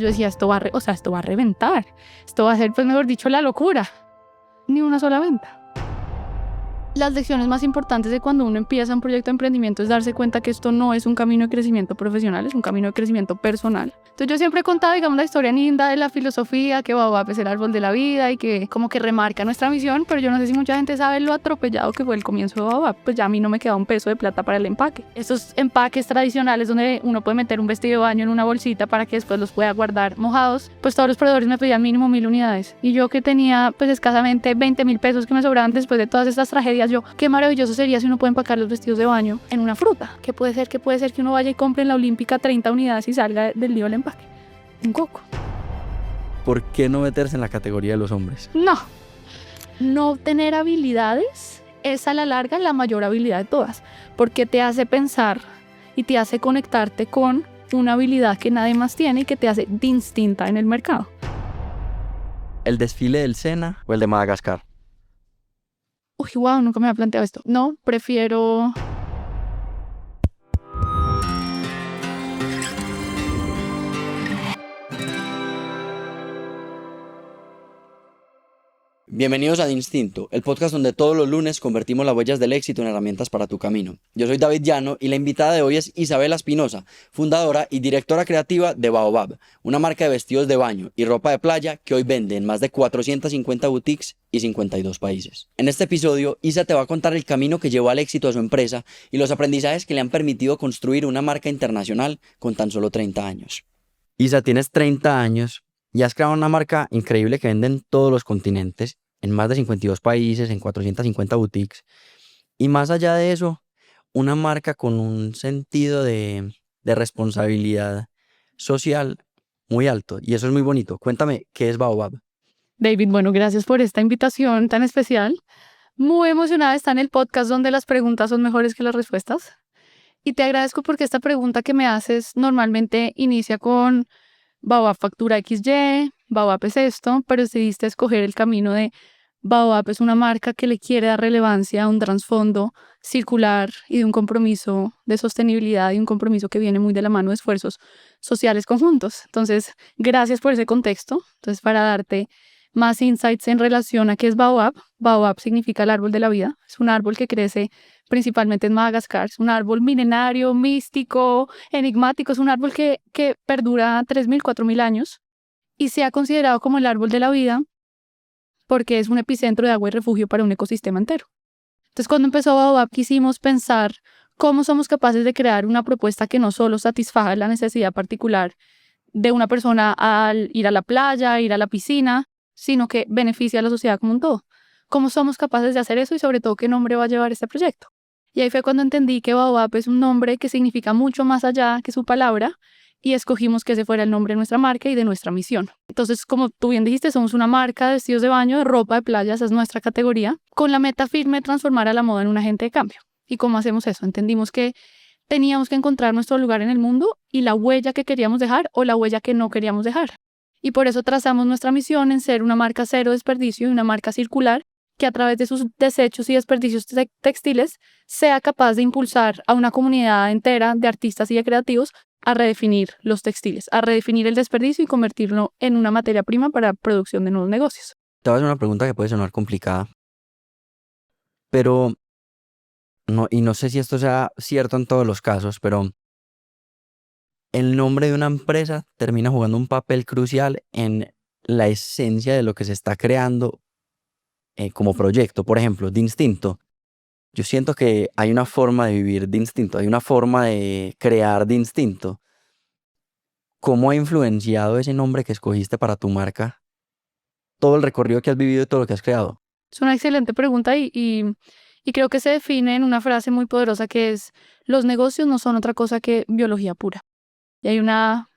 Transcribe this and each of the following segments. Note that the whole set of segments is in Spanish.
Yo decía, esto va a reventar. Esto va a ser, pues mejor dicho, la locura. Ni una sola venta. Las lecciones más importantes de cuando uno empieza un proyecto de emprendimiento es darse cuenta que esto no es un camino de crecimiento profesional, es un camino de crecimiento personal. Entonces yo siempre he contado, digamos, la historia linda de la filosofía, que Baobab es el árbol de la vida y que como que remarca nuestra misión, pero yo no sé si mucha gente sabe lo atropellado que fue el comienzo de Baobab. Pues ya a mí no me queda un peso de plata para el empaque. Estos empaques tradicionales donde uno puede meter un vestido de baño en una bolsita para que después los pueda guardar mojados, pues todos los proveedores me pedían mínimo 1000 unidades. Y yo que tenía pues escasamente 20.000 pesos que me sobraban después de todas estas tragedias, yo, qué maravilloso sería si uno puede empacar los vestidos de baño en una fruta. ¿Qué puede ser? ¿Qué puede ser que uno vaya y compre en la Olímpica 30 unidades y salga del lío del empaque? Un coco. ¿Por qué no meterse en la categoría de los hombres? No tener habilidades es a la larga la mayor habilidad de todas, porque te hace pensar y te hace conectarte con una habilidad que nadie más tiene y que te hace distinta en el mercado. ¿El desfile del Sena o el de Madagascar? Uy, wow, nunca me había planteado esto. No, prefiero... Bienvenidos a De Instinto, el podcast donde todos los lunes convertimos las huellas del éxito en herramientas para tu camino. Yo soy David Llano y la invitada de hoy es Isabela Espinosa, fundadora y directora creativa de Baobab, una marca de vestidos de baño y ropa de playa que hoy vende en más de 450 boutiques y 52 países. En este episodio, Isa te va a contar el camino que llevó al éxito a su empresa y los aprendizajes que le han permitido construir una marca internacional con tan solo 30 años. Isa, tienes 30 años y has creado una marca increíble que vende en todos los continentes, en más de 52 países, en 450 boutiques. Y más allá de eso, una marca con un sentido de responsabilidad social muy alto. Y eso es muy bonito. Cuéntame, ¿qué es Baobab? David, bueno, gracias por esta invitación tan especial. Muy emocionada de estar en el podcast donde las preguntas son mejores que las respuestas. Y te agradezco porque esta pregunta que me haces normalmente inicia con Baobab factura XY, Baobab es esto, pero decidiste escoger el camino de Baobab es una marca que le quiere dar relevancia a un trasfondo circular y de un compromiso de sostenibilidad y un compromiso que viene muy de la mano de esfuerzos sociales conjuntos. Entonces, gracias por ese contexto. Entonces, para darte más insights en relación a qué es Baobab, Baobab significa el árbol de la vida. Es un árbol que crece principalmente en Madagascar. Es un árbol milenario, místico, enigmático. Es un árbol que perdura 3.000, 4.000 años y se ha considerado como el árbol de la vida porque es un epicentro de agua y refugio para un ecosistema entero. Entonces, cuando empezó Baobab, quisimos pensar cómo somos capaces de crear una propuesta que no solo satisfaga la necesidad particular de una persona al ir a la playa, ir a la piscina, sino que beneficie a la sociedad como un todo. ¿Cómo somos capaces de hacer eso y sobre todo qué nombre va a llevar este proyecto? Y ahí fue cuando entendí que Baobab es un nombre que significa mucho más allá que su palabra y escogimos que ese fuera el nombre de nuestra marca y de nuestra misión. Entonces, como tú bien dijiste, somos una marca de vestidos de baño, de ropa de playa, esa es nuestra categoría, con la meta firme de transformar a la moda en un agente de cambio. ¿Y cómo hacemos eso? Entendimos que teníamos que encontrar nuestro lugar en el mundo y la huella que queríamos dejar o la huella que no queríamos dejar. Y por eso trazamos nuestra misión en ser una marca cero desperdicio y una marca circular que a través de sus desechos y desperdicios textiles sea capaz de impulsar a una comunidad entera de artistas y de creativos a redefinir los textiles, a redefinir el desperdicio y convertirlo en una materia prima para producción de nuevos negocios. Te voy a hacer una pregunta que puede sonar complicada, pero no sé si esto sea cierto en todos los casos, pero el nombre de una empresa termina jugando un papel crucial en la esencia de lo que se está creando como proyecto. Por ejemplo, de instinto. Yo siento que hay una forma de vivir de instinto, hay una forma de crear de instinto. ¿Cómo ha influenciado ese nombre que escogiste para tu marca todo el recorrido que has vivido y todo lo que has creado? Es una excelente pregunta y creo que se define en una frase muy poderosa que es: los negocios no son otra cosa que biología pura. Y hay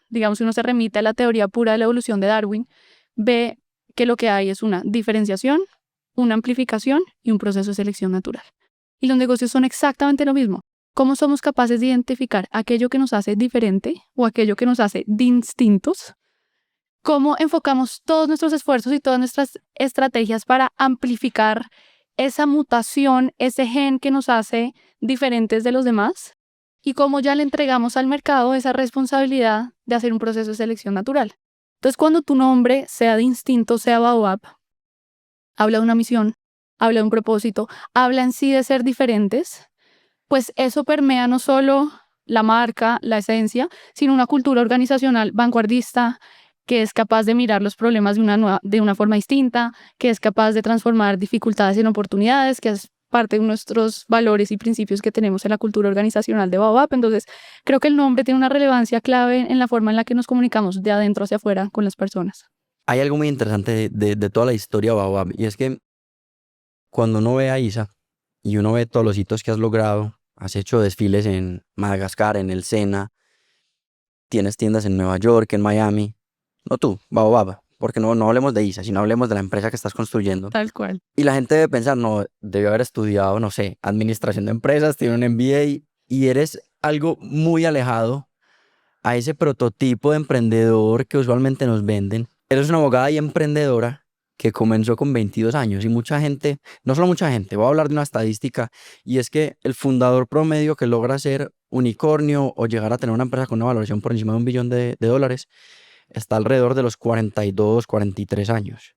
digamos, si uno se remite a la teoría pura de la evolución de Darwin, ve que lo que hay es una diferenciación, una amplificación y un proceso de selección natural. Y los negocios son exactamente lo mismo. ¿Cómo somos capaces de identificar aquello que nos hace diferente o aquello que nos hace distintos? ¿Cómo enfocamos todos nuestros esfuerzos y todas nuestras estrategias para amplificar esa mutación, ese gen que nos hace diferentes de los demás? Y cómo ya le entregamos al mercado esa responsabilidad de hacer un proceso de selección natural. Entonces, cuando tu nombre, sea de instinto, sea Baobab, habla de una misión, habla de un propósito, habla en sí de ser diferentes, pues eso permea no solo la marca, la esencia, sino una cultura organizacional vanguardista que es capaz de mirar los problemas de una forma distinta, que es capaz de transformar dificultades en oportunidades, que es parte de nuestros valores y principios que tenemos en la cultura organizacional de Baobab. Entonces, creo que el nombre tiene una relevancia clave en la forma en la que nos comunicamos de adentro hacia afuera con las personas. Hay algo muy interesante de toda la historia Baobab, y es que cuando uno ve a Isa y uno ve todos los hitos que has logrado, has hecho desfiles en Madagascar, en el Sena, tienes tiendas en Nueva York, en Miami, no tú, Baobab, porque no hablemos de Isa, sino hablemos de la empresa que estás construyendo. Tal cual. Y la gente debe pensar, no, debió haber estudiado, no sé, administración de empresas, tiene un MBA, y eres algo muy alejado a ese prototipo de emprendedor que usualmente nos venden. Eres una abogada y emprendedora que comenzó con 22 años, y mucha gente, no solo mucha gente, voy a hablar de una estadística, y es que el fundador promedio que logra ser unicornio o llegar a tener una empresa con una valoración por encima de $1 billón de dólares está alrededor de los 42, 43 años.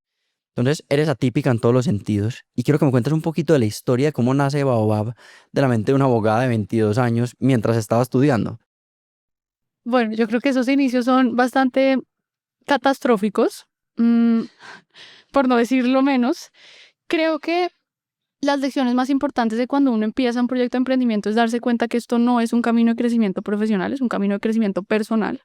Entonces, eres atípica en todos los sentidos, y quiero que me cuentes un poquito de la historia de cómo nace Baobab de la mente de una abogada de 22 años mientras estaba estudiando. Bueno, yo creo que esos inicios son bastante catastróficos, por no decirlo menos. Creo que las lecciones más importantes de cuando uno empieza un proyecto de emprendimiento es darse cuenta que esto no es un camino de crecimiento profesional, es un camino de crecimiento personal,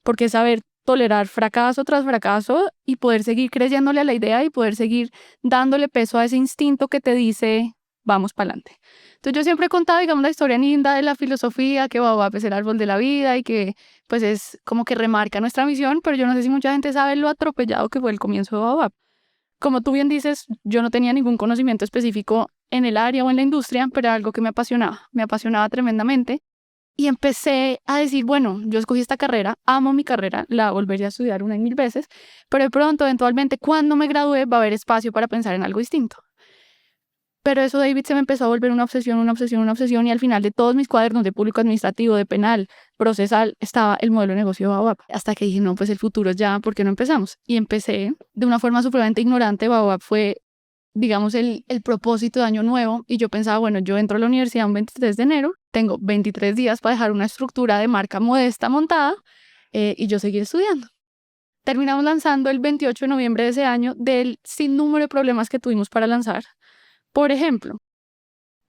porque es saber tolerar fracaso tras fracaso y poder seguir creyéndole a la idea y poder seguir dándole peso a ese instinto que te dice, vamos para adelante. Entonces yo siempre he contado, digamos, la historia linda de la filosofía, que Baobab es el árbol de la vida y que pues es como que remarca nuestra misión, pero yo no sé si mucha gente sabe lo atropellado que fue el comienzo de Baobab. Como tú bien dices, yo no tenía ningún conocimiento específico en el área o en la industria, pero era algo que me apasionaba tremendamente. Y empecé a decir, bueno, yo escogí esta carrera, amo mi carrera, la volvería a estudiar una y mil veces, pero de pronto, eventualmente, cuando me gradué, va a haber espacio para pensar en algo distinto. Pero eso, David, se me empezó a volver una obsesión, una obsesión, una obsesión, y al final de todos mis cuadernos de público administrativo, de penal, procesal, estaba el modelo de negocio de Baobab. Hasta que dije, no, pues el futuro es ya, ¿por qué no empezamos? Y empecé de una forma supremamente ignorante. Baobab fue, digamos, el propósito de año nuevo, y yo pensaba, bueno, yo entro a la universidad un 23 de enero, tengo 23 días para dejar una estructura de marca modesta montada, y yo seguir estudiando. Terminamos lanzando el 28 de noviembre de ese año, del sinnúmero de problemas que tuvimos para lanzar. Por ejemplo,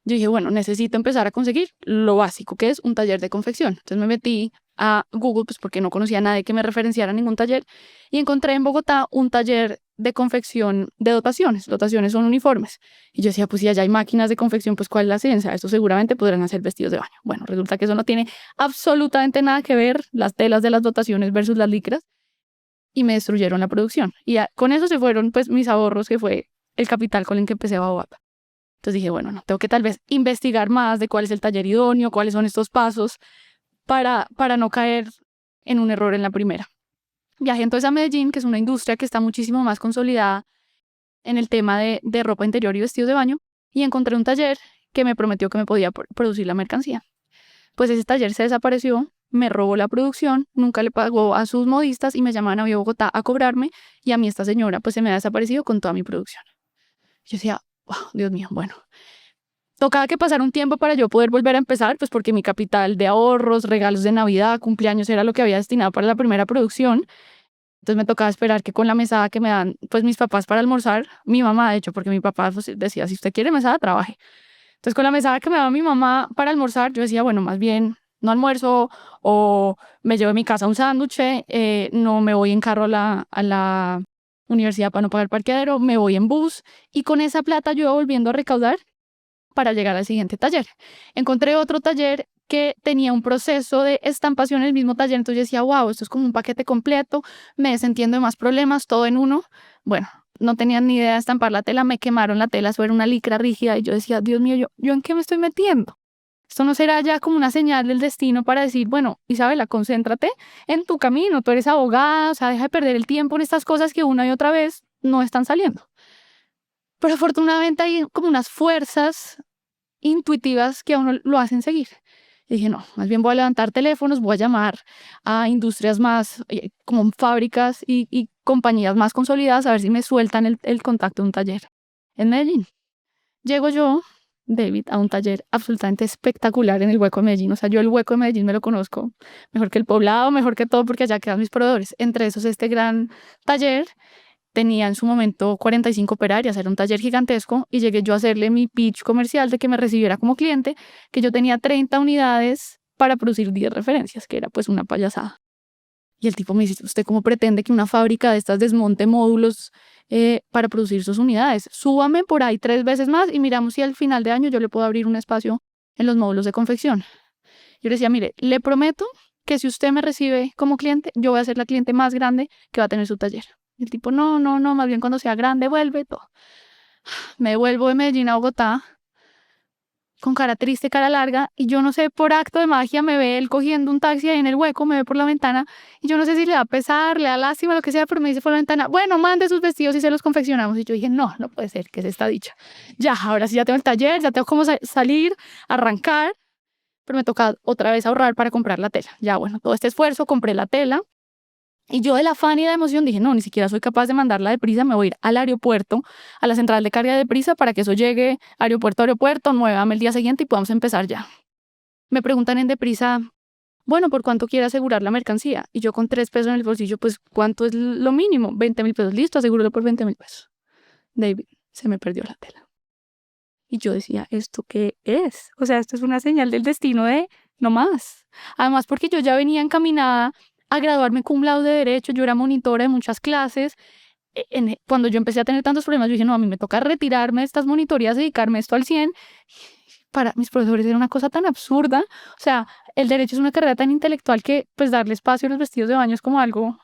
yo dije, bueno, necesito empezar a conseguir lo básico, que es un taller de confección. Entonces me metí a Google, pues porque no conocía a nadie que me referenciara a ningún taller, y encontré en Bogotá un taller de confección de dotaciones. Dotaciones son uniformes. Y yo decía, pues si allá hay máquinas de confección, pues ¿cuál es la ciencia? Esto seguramente podrán hacer vestidos de baño. Bueno, resulta que eso no tiene absolutamente nada que ver, las telas de las dotaciones versus las licras, y me destruyeron la producción. Y con eso se fueron pues mis ahorros, que fue el capital con el que empecé a Baobab. Entonces dije, bueno, no, tengo que tal vez investigar más de cuál es el taller idóneo, cuáles son estos pasos para no caer en un error en la primera. Viajé entonces a Medellín, que es una industria que está muchísimo más consolidada en el tema de ropa interior y vestidos de baño, y encontré un taller que me prometió que me podía producir la mercancía. Pues ese taller se desapareció, me robó la producción, nunca le pagó a sus modistas y me llamaban a Bogotá a cobrarme, y a mí esta señora pues se me ha desaparecido con toda mi producción. Yo decía, wow, Dios mío, bueno. Tocaba que pasara un tiempo para yo poder volver a empezar, pues porque mi capital de ahorros, regalos de Navidad, cumpleaños era lo que había destinado para la primera producción. Entonces me tocaba esperar que con la mesada que me dan pues mis papás para almorzar, mi mamá de hecho, porque mi papá pues, decía, si usted quiere mesada, trabaje. Entonces con la mesada que me daba mi mamá para almorzar, yo decía, bueno, más bien no almuerzo, o me llevo a mi casa un sándwich, no me voy en carro a la universidad para no pagar parqueadero, me voy en bus, y con esa plata yo iba volviendo a recaudar para llegar al siguiente taller. Encontré otro taller que tenía un proceso de estampación en el mismo taller, entonces yo decía, wow, esto es como un paquete completo, me desentiendo de más problemas, todo en uno. Bueno, no tenían ni idea de estampar la tela, me quemaron la tela, eso era una licra rígida, y yo decía, Dios mío, ¿yo en qué me estoy metiendo? Esto no será ya como una señal del destino para decir, bueno, Isabela, concéntrate en tu camino, tú eres abogada, o sea, deja de perder el tiempo en estas cosas que una y otra vez no están saliendo. Pero afortunadamente hay como unas fuerzas intuitivas que a uno lo hacen seguir. Y dije, no, más bien voy a levantar teléfonos, voy a llamar a industrias más, como fábricas y compañías más consolidadas a ver si me sueltan el contacto de un taller en Medellín. Llego yo, David, a un taller absolutamente espectacular en el Hueco de Medellín. O sea, yo el Hueco de Medellín me lo conozco mejor que el Poblado, mejor que todo, porque allá quedan mis proveedores. Entre esos, este gran taller tenía en su momento 45 operarias, era un taller gigantesco, y llegué yo a hacerle mi pitch comercial de que me recibiera como cliente, que yo tenía 30 unidades para producir 10 referencias, que era pues una payasada. Y el tipo me dice, ¿usted cómo pretende que una fábrica de estas desmonte módulos para producir sus unidades? Súbame por ahí 3 veces más y miramos si al final de año yo le puedo abrir un espacio en los módulos de confección. Yo le decía, mire, le prometo que si usted me recibe como cliente, yo voy a ser la cliente más grande que va a tener su taller. Y el tipo, no, no, no, más bien cuando sea grande, vuelve todo. Me vuelvo de Medellín a Bogotá con cara triste, cara larga, y yo no sé, por acto de magia me ve él cogiendo un taxi ahí en el Hueco, me ve por la ventana, y yo no sé si le da pesar, le da lástima, lo que sea, pero me dice por la ventana, bueno, mande sus vestidos y se los confeccionamos. Y yo dije, no, no puede ser, que es esta dicha. Ya, ahora sí ya tengo el taller, ya tengo cómo salir, arrancar, pero me toca otra vez ahorrar para comprar la tela. Ya, bueno, todo este esfuerzo, compré la tela, y yo del afán y de la emoción dije, no, ni siquiera soy capaz de mandarla deprisa, me voy a ir al aeropuerto, a la central de carga deprisa para que eso llegue aeropuerto a aeropuerto, muévame el día siguiente y podamos empezar ya. Me preguntan en deprisa, bueno, ¿por cuánto quiere asegurar la mercancía? Y yo con 3 pesos en el bolsillo, pues, ¿cuánto es lo mínimo? 20.000 pesos, listo, asegúralo por 20.000 pesos. David, se me perdió la tela. Y yo decía, ¿esto qué es? O sea, esto es una señal del destino de no más. Además, porque yo ya venía encaminada a graduarme cum laude de Derecho, yo era monitora de muchas clases. Cuando yo empecé a tener tantos problemas, yo dije, no, a mí me toca retirarme de estas monitorías, dedicarme esto al 100. Para mis profesores era una cosa tan absurda. O sea, el derecho es una carrera tan intelectual que, pues, darle espacio a los vestidos de baño es como algo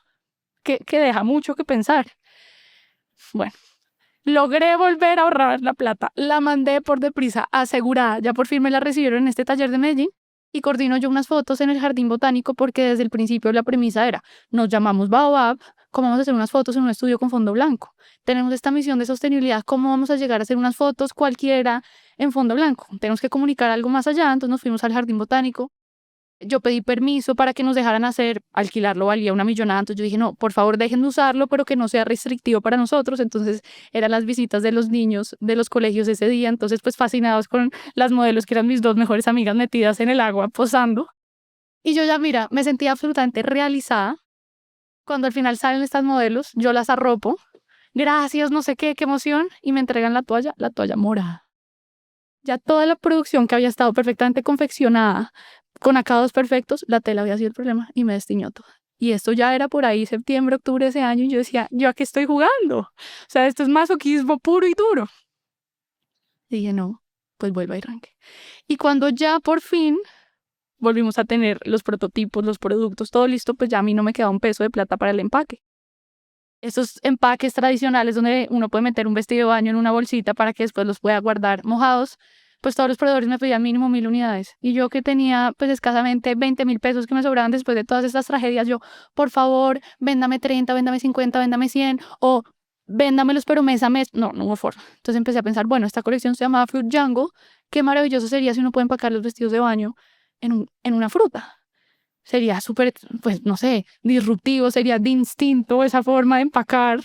que deja mucho que pensar. Bueno, logré volver a ahorrar la plata. La mandé por deprisa, asegurada. Ya por fin me la recibieron en este taller de Medellín. Y coordino yo unas fotos en el jardín botánico porque desde el principio la premisa era, nos llamamos Baobab, ¿cómo vamos a hacer unas fotos en un estudio con fondo blanco? Tenemos esta misión de sostenibilidad, ¿cómo vamos a llegar a hacer unas fotos cualquiera en fondo blanco? Tenemos que comunicar algo más allá, entonces nos fuimos al jardín botánico. Yo pedí permiso para que nos dejaran alquilarlo valía una millonada, entonces yo dije, no, por favor déjenme usarlo, pero que no sea restrictivo para nosotros. Entonces eran las visitas de los niños de los colegios ese día, entonces pues fascinados con las modelos que eran mis 2 mejores amigas metidas en el agua posando. Y yo ya, mira, me sentía absolutamente realizada. Cuando al final salen estas modelos, yo las arropo, gracias, no sé qué emoción, y me entregan la toalla morada. Ya toda la producción que había estado perfectamente confeccionada, con acabados perfectos, la tela había sido el problema y me destiñó todo. Y esto ya era por ahí septiembre, octubre de ese año, y yo decía, ¿yo a qué estoy jugando? O sea, esto es masoquismo puro y duro. Y dije, no, pues vuelvo a arranque. Y cuando ya por fin volvimos a tener los prototipos, los productos, todo listo, pues ya a mí no me quedaba un peso de plata para el empaque. Esos empaques tradicionales donde uno puede meter un vestido de baño en una bolsita para que después los pueda guardar mojados, pues todos los proveedores me pedían mínimo 1.000 unidades. Y yo que tenía pues escasamente 20.000 pesos que me sobraban después de todas estas tragedias, yo, por favor, véndame 30, véndame 50, véndame 100, o véndamelos pero mes a mes. No, no hubo forma. Entonces empecé a pensar, bueno, esta colección se llamaba Fruit Jungle, qué maravilloso sería si uno puede empacar los vestidos de baño en una fruta. Sería súper, pues no sé, disruptivo, sería distinto esa forma de empacar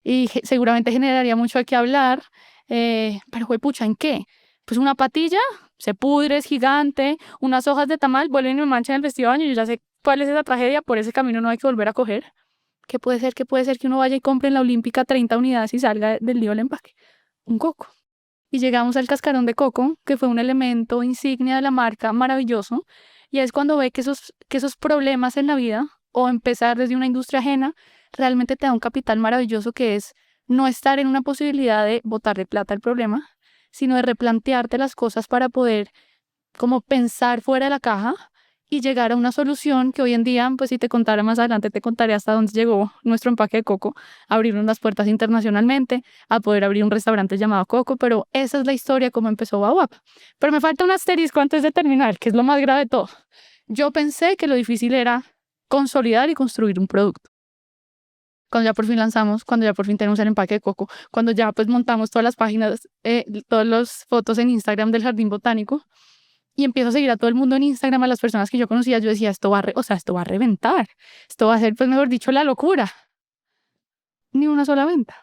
y seguramente generaría mucho de qué hablar. Pero, pucha, ¿en qué? Pues una patilla se pudre, es gigante, unas hojas de tamal vuelven y me manchan el vestido de baño. Yo ya sé cuál es esa tragedia, por ese camino no hay que volver a coger. ¿Qué puede ser? ¿Qué puede ser que uno vaya y compre en la Olímpica 30 unidades y salga del lío del empaque? Un coco. Y llegamos al cascarón de coco, que fue un elemento insignia de la marca maravilloso. Y es cuando ve que esos problemas en la vida, o empezar desde una industria ajena, realmente te da un capital maravilloso que es no estar en una posibilidad de botarle plata al problema, sino de replantearte las cosas para poder como pensar fuera de la caja y llegar a una solución que hoy en día, pues si te contara más adelante, te contaré hasta dónde llegó nuestro empaque de coco, a abrirnos las puertas internacionalmente, a poder abrir un restaurante llamado Coco, pero esa es la historia como empezó Baobab. Pero me falta un asterisco antes de terminar, que es lo más grave de todo. Yo pensé que lo difícil era consolidar y construir un producto. Cuando ya por fin lanzamos, cuando ya por fin tenemos el empaque de coco, cuando ya pues montamos todas las páginas, todas las fotos en Instagram del Jardín Botánico, y empiezo a seguir a todo el mundo en Instagram, a las personas que yo conocía. Yo decía, esto va a reventar. Esto va a ser, pues mejor dicho, la locura. Ni una sola venta.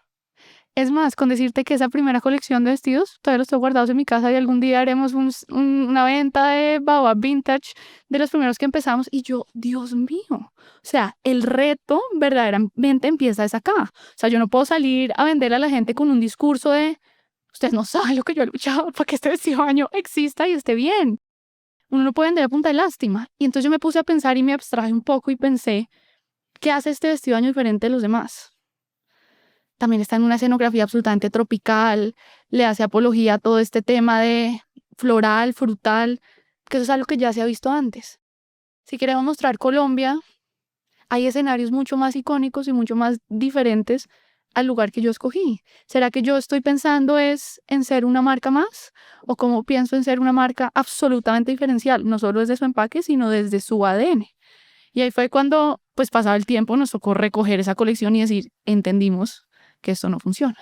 Es más, con decirte que esa primera colección de vestidos todavía los tengo guardados en mi casa y algún día haremos una venta de Baobab Vintage de los primeros que empezamos. Y yo, Dios mío, o sea, el reto verdaderamente empieza desde acá. O sea, yo no puedo salir a vender a la gente con un discurso de ustedes no saben lo que yo he luchado para que este vestido de baño exista y esté bien. Uno no puede vender a punta de lástima. Y entonces yo me puse a pensar y me abstraje un poco y pensé, ¿qué hace este vestido de baño diferente de los demás? También está en una escenografía absolutamente tropical, le hace apología a todo este tema de floral, frutal, que eso es algo que ya se ha visto antes. Si queremos mostrar Colombia, hay escenarios mucho más icónicos y mucho más diferentes al lugar que yo escogí. ¿Será que yo estoy pensando es en ser una marca más? ¿O cómo pienso en ser una marca absolutamente diferencial? No solo desde su empaque, sino desde su ADN. Y ahí fue cuando, pues pasado el tiempo, nos tocó recoger esa colección y decir, entendimos que esto no funciona.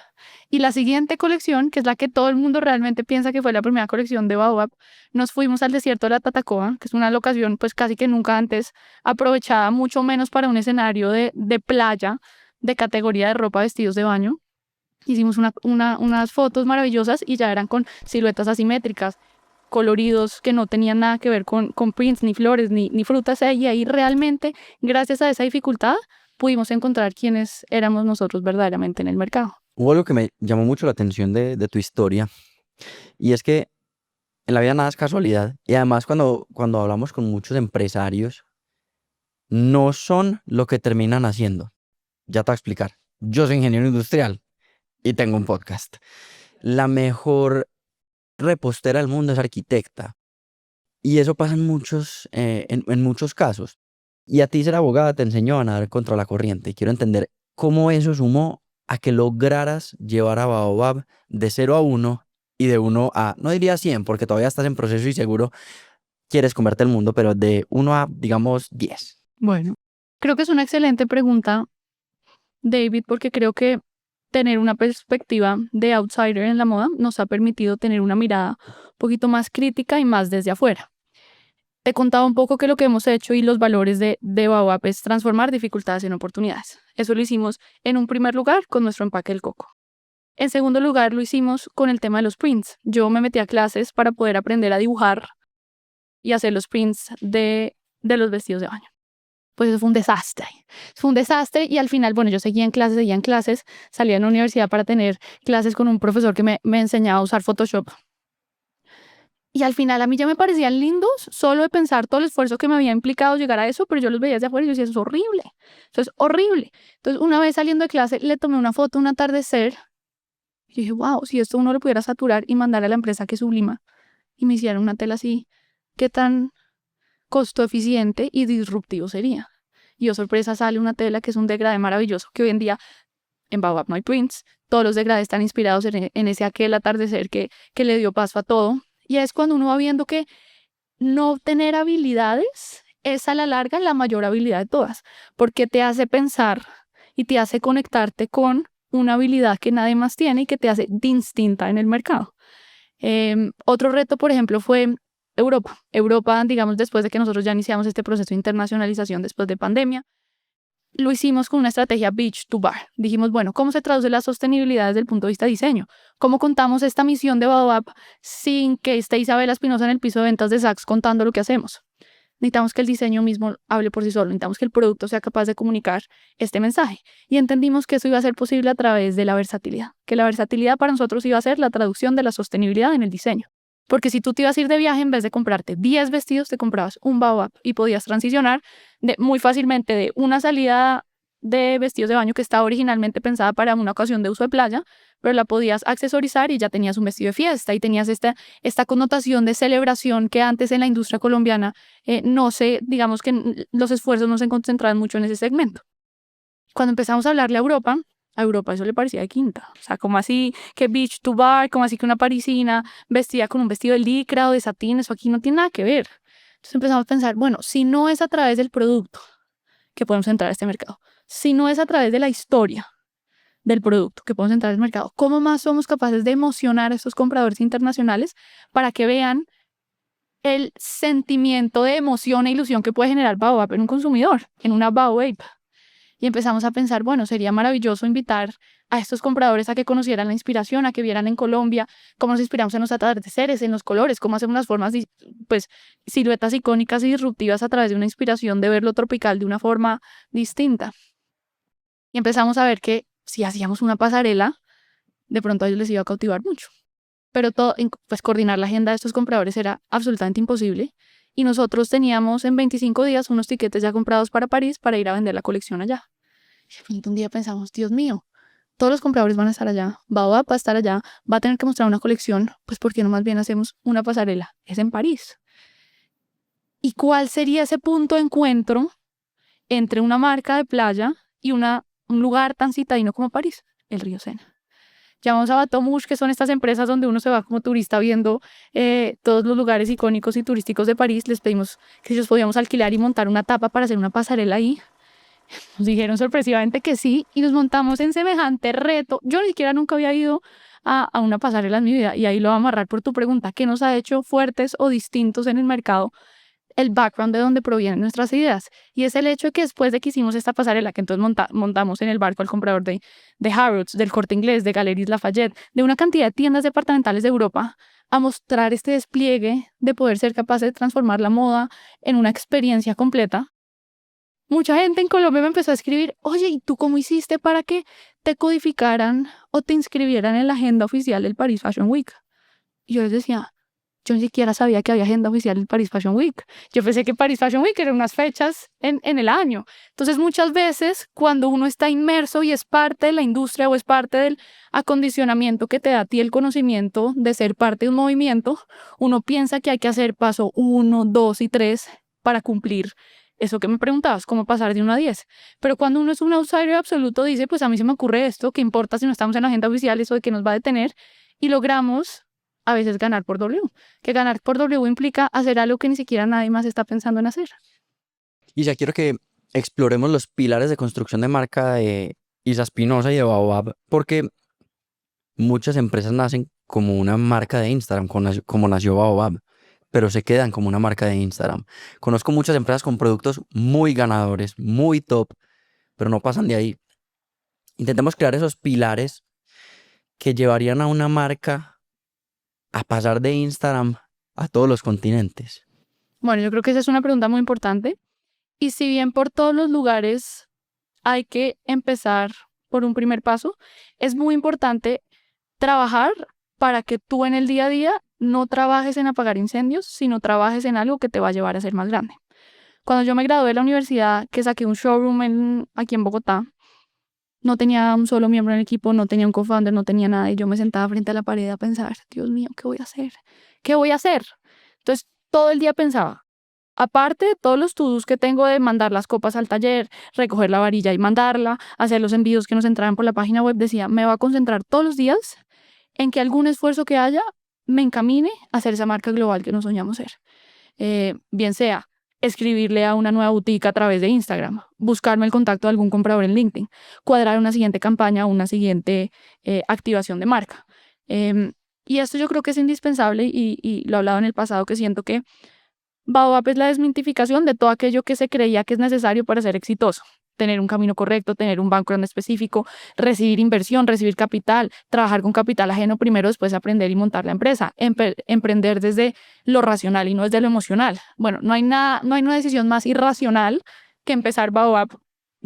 Y la siguiente colección, que es la que todo el mundo realmente piensa que fue la primera colección de Baobab, nos fuimos al desierto de la Tatacoa, que es una locación pues casi que nunca antes aprovechada, mucho menos para un escenario de playa, de categoría de ropa, vestidos de baño. Hicimos unas fotos maravillosas y ya eran con siluetas asimétricas, coloridos que no tenían nada que ver con prints, ni flores, ni frutas. Y ahí realmente, gracias a esa dificultad, pudimos encontrar quiénes éramos nosotros verdaderamente en el mercado. Hubo algo que me llamó mucho la atención de tu historia, y es que en la vida nada es casualidad. Y además cuando hablamos con muchos empresarios, no son lo que terminan haciendo. Ya te voy a explicar. Yo soy ingeniero industrial y tengo un podcast. La mejor repostera del mundo es arquitecta. Y eso pasa en muchos casos. Y a ti ser abogada te enseñó a nadar contra la corriente. Y quiero entender cómo eso sumó a que lograras llevar a Baobab de 0 a 1 y de 1 a, no diría 100, porque todavía estás en proceso y seguro quieres convertir el mundo, pero de 1 a, digamos, 10. Bueno, creo que es una excelente pregunta, David, porque creo que tener una perspectiva de outsider en la moda nos ha permitido tener una mirada un poquito más crítica y más desde afuera. Te contaba un poco que lo que hemos hecho y los valores de Baobab es transformar dificultades en oportunidades. Eso lo hicimos en un primer lugar con nuestro empaque del coco. En segundo lugar lo hicimos con el tema de los prints. Yo me metí a clases para poder aprender a dibujar y hacer los prints de los vestidos de baño. Pues eso fue un desastre. Fue un desastre y al final, bueno, yo seguía en clases, salía a la universidad para tener clases con un profesor que me enseñaba a usar Photoshop. Y al final a mí ya me parecían lindos solo de pensar todo el esfuerzo que me había implicado llegar a eso, pero yo los veía desde afuera y yo decía, eso es horrible, eso es horrible. Entonces una vez saliendo de clase le tomé una foto, un atardecer, y dije, wow, si esto uno lo pudiera saturar y mandar a la empresa que sublima y me hiciera una tela así, ¿qué tan costo eficiente y disruptivo sería? Y oh sorpresa, sale una tela que es un degradé maravilloso, que hoy en día en Baobab no hay prints, todos los degradés están inspirados en ese aquel atardecer que le dio paso a todo. Y es cuando uno va viendo que no tener habilidades es a la larga la mayor habilidad de todas, porque te hace pensar y te hace conectarte con una habilidad que nadie más tiene y que te hace distinta en el mercado. Otro reto, por ejemplo, fue Europa. Europa, digamos, después de que nosotros ya iniciamos este proceso de internacionalización después de pandemia, lo hicimos con una estrategia beach to bar. Dijimos, bueno, ¿cómo se traduce la sostenibilidad desde el punto de vista de diseño? ¿Cómo contamos esta misión de Baobab sin que esté Isabela Espinosa en el piso de ventas de Saks contando lo que hacemos? Necesitamos que el diseño mismo hable por sí solo, necesitamos que el producto sea capaz de comunicar este mensaje. Y entendimos que eso iba a ser posible a través de la versatilidad, que la versatilidad para nosotros iba a ser la traducción de la sostenibilidad en el diseño. Porque si tú te ibas a ir de viaje, en vez de comprarte 10 vestidos, te comprabas un Baobab y podías transicionar muy fácilmente de una salida de vestidos de baño que estaba originalmente pensada para una ocasión de uso de playa, pero la podías accesorizar y ya tenías un vestido de fiesta y tenías esta connotación de celebración que antes en la industria colombiana digamos que los esfuerzos no se concentraban mucho en ese segmento. Cuando empezamos a hablarle a Europa eso le parecía de quinta. O sea, como así que beach to bar, como así que una parisina vestida con un vestido de licra o de satín, eso aquí no tiene nada que ver. Entonces empezamos a pensar, bueno, si no es a través del producto que podemos entrar a este mercado, si no es a través de la historia del producto que podemos entrar al mercado, ¿cómo más somos capaces de emocionar a estos compradores internacionales para que vean el sentimiento de emoción e ilusión que puede generar Baobab en un consumidor, en una Baobab. Y empezamos a pensar, bueno, sería maravilloso invitar a estos compradores a que conocieran la inspiración, a que vieran en Colombia cómo nos inspiramos en los atardeceres, en los colores, cómo hacemos las formas, pues, siluetas icónicas y disruptivas a través de una inspiración de ver lo tropical de una forma distinta. Y empezamos a ver que si hacíamos una pasarela, de pronto a ellos les iba a cautivar mucho. Pero pues coordinar la agenda de estos compradores era absolutamente imposible. Y nosotros teníamos en 25 días unos tiquetes ya comprados para París para ir a vender la colección allá. Y de pronto un día pensamos, Dios mío, todos los compradores van a estar allá, Baobab va a estar allá, va a tener que mostrar una colección, pues ¿por qué no más bien hacemos una pasarela? Es en París. ¿Y cuál sería ese punto de encuentro entre una marca de playa y un lugar tan citadino como París? El río Sena. Llamamos a Bateau-Mouche, que son estas empresas donde uno se va como turista viendo todos los lugares icónicos y turísticos de París. Les pedimos que si ellos podíamos alquilar y montar una tapa para hacer una pasarela ahí. Nos dijeron sorpresivamente que sí y nos montamos en semejante reto. Yo ni siquiera nunca había ido a una pasarela en mi vida y ahí lo voy a amarrar por tu pregunta. ¿Qué nos ha hecho fuertes o distintos en el mercado? El background de donde provienen nuestras ideas. Y es el hecho de que después de que hicimos esta pasarela, que entonces montamos en el barco al comprador de Harrods, del Corte Inglés, de Galeries Lafayette, de una cantidad de tiendas departamentales de Europa, a mostrar este despliegue de poder ser capaz de transformar la moda en una experiencia completa. Mucha gente en Colombia me empezó a escribir, oye, ¿y tú cómo hiciste para que te codificaran o te inscribieran en la agenda oficial del Paris Fashion Week? Y yo les decía, yo ni siquiera sabía que había agenda oficial en Paris Fashion Week. Yo pensé que Paris Fashion Week eran unas fechas en el año. Entonces, muchas veces, cuando uno está inmerso y es parte de la industria o es parte del acondicionamiento que te da a ti el conocimiento de ser parte de un movimiento, uno piensa que hay que hacer paso 1, 2 y 3 para cumplir eso que me preguntabas, cómo pasar de 1 a 10. Pero cuando uno es un outsider absoluto, dice, pues a mí se me ocurre esto, ¿qué importa si no estamos en la agenda oficial, eso de que nos va a detener? Y logramos a veces ganar por W, que ganar por W implica hacer algo que ni siquiera nadie más está pensando en hacer. Y ya quiero que exploremos los pilares de construcción de marca de Isa Espinosa y de Baobab, porque muchas empresas nacen como una marca de Instagram, como nació Baobab, pero se quedan como una marca de Instagram. Conozco muchas empresas con productos muy ganadores, muy top, pero no pasan de ahí. Intentemos crear esos pilares que llevarían a una marca a pasar de Instagram a todos los continentes. Bueno, yo creo que esa es una pregunta muy importante. Y si bien por todos los lugares hay que empezar por un primer paso, es muy importante trabajar para que tú en el día a día no trabajes en apagar incendios, sino trabajes en algo que te va a llevar a ser más grande. Cuando yo me gradué de la universidad, que saqué un showroom aquí en Bogotá, no tenía un solo miembro en el equipo, no tenía un co-founder, no tenía nada, y yo me sentaba frente a la pared a pensar, Dios mío, ¿qué voy a hacer? ¿Qué voy a hacer? Entonces, todo el día pensaba, aparte de todos los to-dos que tengo de mandar las copas al taller, recoger la varilla y mandarla, hacer los envíos que nos entraban por la página web, decía, me voy a concentrar todos los días en que algún esfuerzo que haya me encamine a ser esa marca global que nos soñamos ser. Bien sea escribirle a una nueva boutique a través de Instagram, buscarme el contacto de algún comprador en LinkedIn, cuadrar una siguiente campaña o una siguiente activación de marca. Y esto yo creo que es indispensable y lo he hablado en el pasado, que siento que Baobab es la desmitificación de todo aquello que se creía que es necesario para ser exitoso. Tener un camino correcto, tener un background específico, recibir inversión, recibir capital, trabajar con capital ajeno primero, después aprender y montar la empresa, emprender desde lo racional y no desde lo emocional. Bueno, no hay una decisión más irracional que empezar Baobab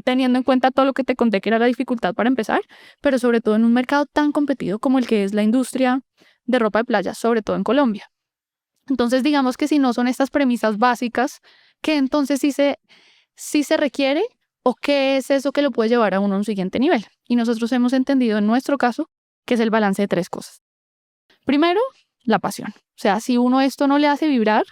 teniendo en cuenta todo lo que te conté que era la dificultad para empezar, pero sobre todo en un mercado tan competido como el que es la industria de ropa de playa, sobre todo en Colombia. Entonces, digamos que si no son estas premisas básicas, ¿qué entonces sí se requiere o qué es eso que lo puede llevar a uno a un siguiente nivel? Y nosotros hemos entendido en nuestro caso que es el balance de 3 cosas. Primero, la pasión. O sea, si uno esto no le hace vibrar,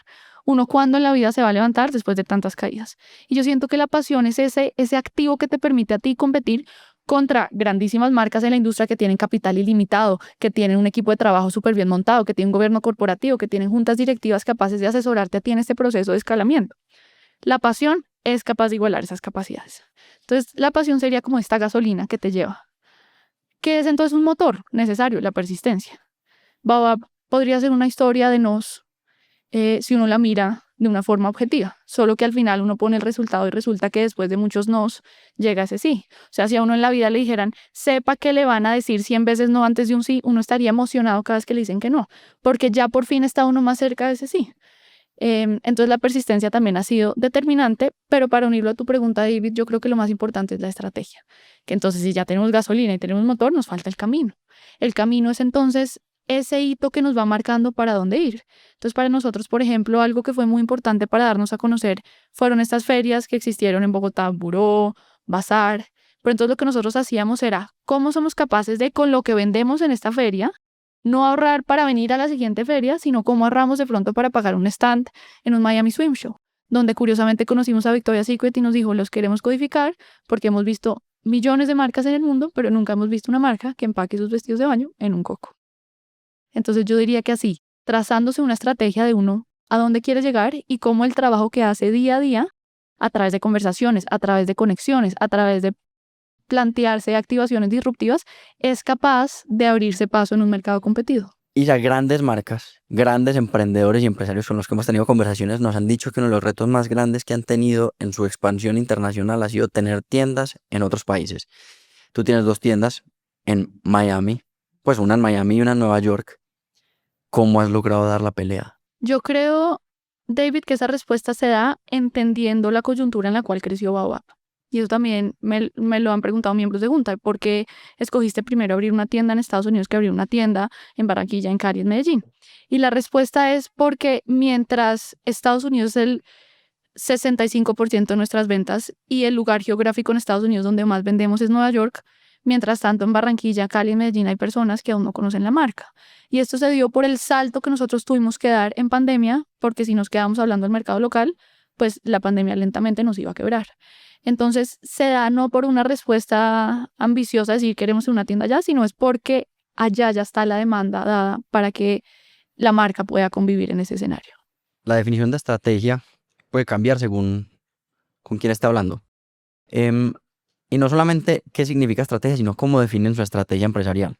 uno cuando en la vida se va a levantar después de tantas caídas. Y yo siento que la pasión es ese activo que te permite a ti competir contra grandísimas marcas en la industria que tienen capital ilimitado, que tienen un equipo de trabajo súper bien montado, que tienen un gobierno corporativo, que tienen juntas directivas capaces de asesorarte a ti en este proceso de escalamiento. La pasión es capaz de igualar esas capacidades. Entonces, la pasión sería como esta gasolina que te lleva. ¿Qué es entonces un motor necesario? La persistencia. Baobab podría ser una historia de nos si uno la mira de una forma objetiva, solo que al final uno pone el resultado y resulta que después de muchos nos llega ese sí. O sea, si a uno en la vida le dijeran, sepa que le van a decir 100 veces no antes de un sí, uno estaría emocionado cada vez que le dicen que no, porque ya por fin está uno más cerca de ese sí. Entonces la persistencia también ha sido determinante, pero para unirlo a tu pregunta, David, yo creo que lo más importante es la estrategia. Que entonces si ya tenemos gasolina y tenemos motor, nos falta el camino. El camino es entonces ese hito que nos va marcando para dónde ir. Entonces para nosotros, por ejemplo, algo que fue muy importante para darnos a conocer fueron estas ferias que existieron en Bogotá, Buró, Bazar. Pero entonces lo que nosotros hacíamos era cómo somos capaces de, con lo que vendemos en esta feria, no ahorrar para venir a la siguiente feria, sino cómo ahorramos de pronto para pagar un stand en un Miami Swim Show, donde curiosamente conocimos a Victoria's Secret y nos dijo, los queremos codificar porque hemos visto millones de marcas en el mundo, pero nunca hemos visto una marca que empaque sus vestidos de baño en un coco. Entonces yo diría que así, trazándose una estrategia de uno a dónde quiere llegar y cómo el trabajo que hace día a día, a través de conversaciones, a través de conexiones, a través de plantearse activaciones disruptivas, es capaz de abrirse paso en un mercado competido. Y ya grandes marcas, grandes emprendedores y empresarios con los que hemos tenido conversaciones nos han dicho que uno de los retos más grandes que han tenido en su expansión internacional ha sido tener tiendas en otros países. Tú tienes 2 tiendas en Miami, pues una en Miami y una en Nueva York. ¿Cómo has logrado dar la pelea? Yo creo, David, que esa respuesta se da entendiendo la coyuntura en la cual creció Baobab. Y eso también me lo han preguntado miembros de Junta. ¿Por qué escogiste primero abrir una tienda en Estados Unidos que abrir una tienda en Barranquilla, en Cali, en Medellín? Y la respuesta es porque mientras Estados Unidos es el 65% de nuestras ventas y el lugar geográfico en Estados Unidos donde más vendemos es Nueva York, mientras tanto en Barranquilla, Cali y Medellín hay personas que aún no conocen la marca. Y esto se dio por el salto que nosotros tuvimos que dar en pandemia, porque si nos quedamos hablando del mercado local, pues la pandemia lentamente nos iba a quebrar. Entonces se da no por una respuesta ambiciosa, decir queremos una tienda allá, sino es porque allá ya está la demanda dada para que la marca pueda convivir en ese escenario. La definición de estrategia puede cambiar según con quién está hablando. Y no solamente qué significa estrategia, sino cómo definen su estrategia empresarial.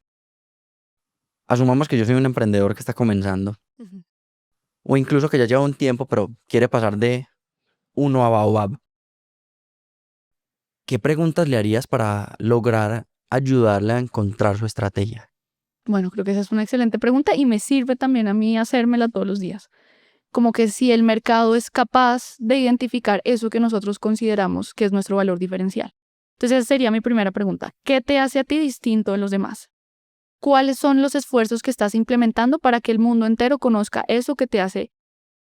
Asumamos que yo soy un emprendedor que está comenzando, o incluso que ya lleva un tiempo, pero quiere pasar de uno a Baobab. ¿Qué preguntas le harías para lograr ayudarle a encontrar su estrategia? Bueno, creo que esa es una excelente pregunta y me sirve también a mí hacérmela todos los días. Como que si el mercado es capaz de identificar eso que nosotros consideramos que es nuestro valor diferencial. Entonces esa sería mi primera pregunta. ¿Qué te hace a ti distinto de los demás? ¿Cuáles son los esfuerzos que estás implementando para que el mundo entero conozca eso que te hace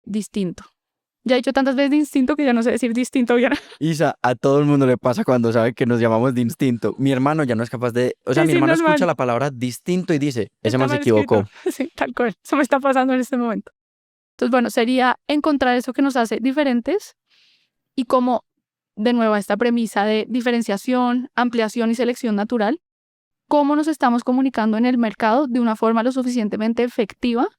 distinto? Ya he dicho tantas veces distinto que ya no sé decir distinto bien. Isa, a todo el mundo le pasa cuando sabe que nos llamamos de instinto. Mi hermano ya no es capaz de... O sea, Sí, mi sí, hermano normal. escucha la palabra distinto y dice, ese Está man se mal escrito. equivocó. Sí, tal cual. Eso me está pasando en este momento. Entonces, bueno, sería encontrar eso que nos hace diferentes y como, de nuevo, esta premisa de diferenciación, ampliación y selección natural, cómo nos estamos comunicando en el mercado de una forma lo suficientemente efectiva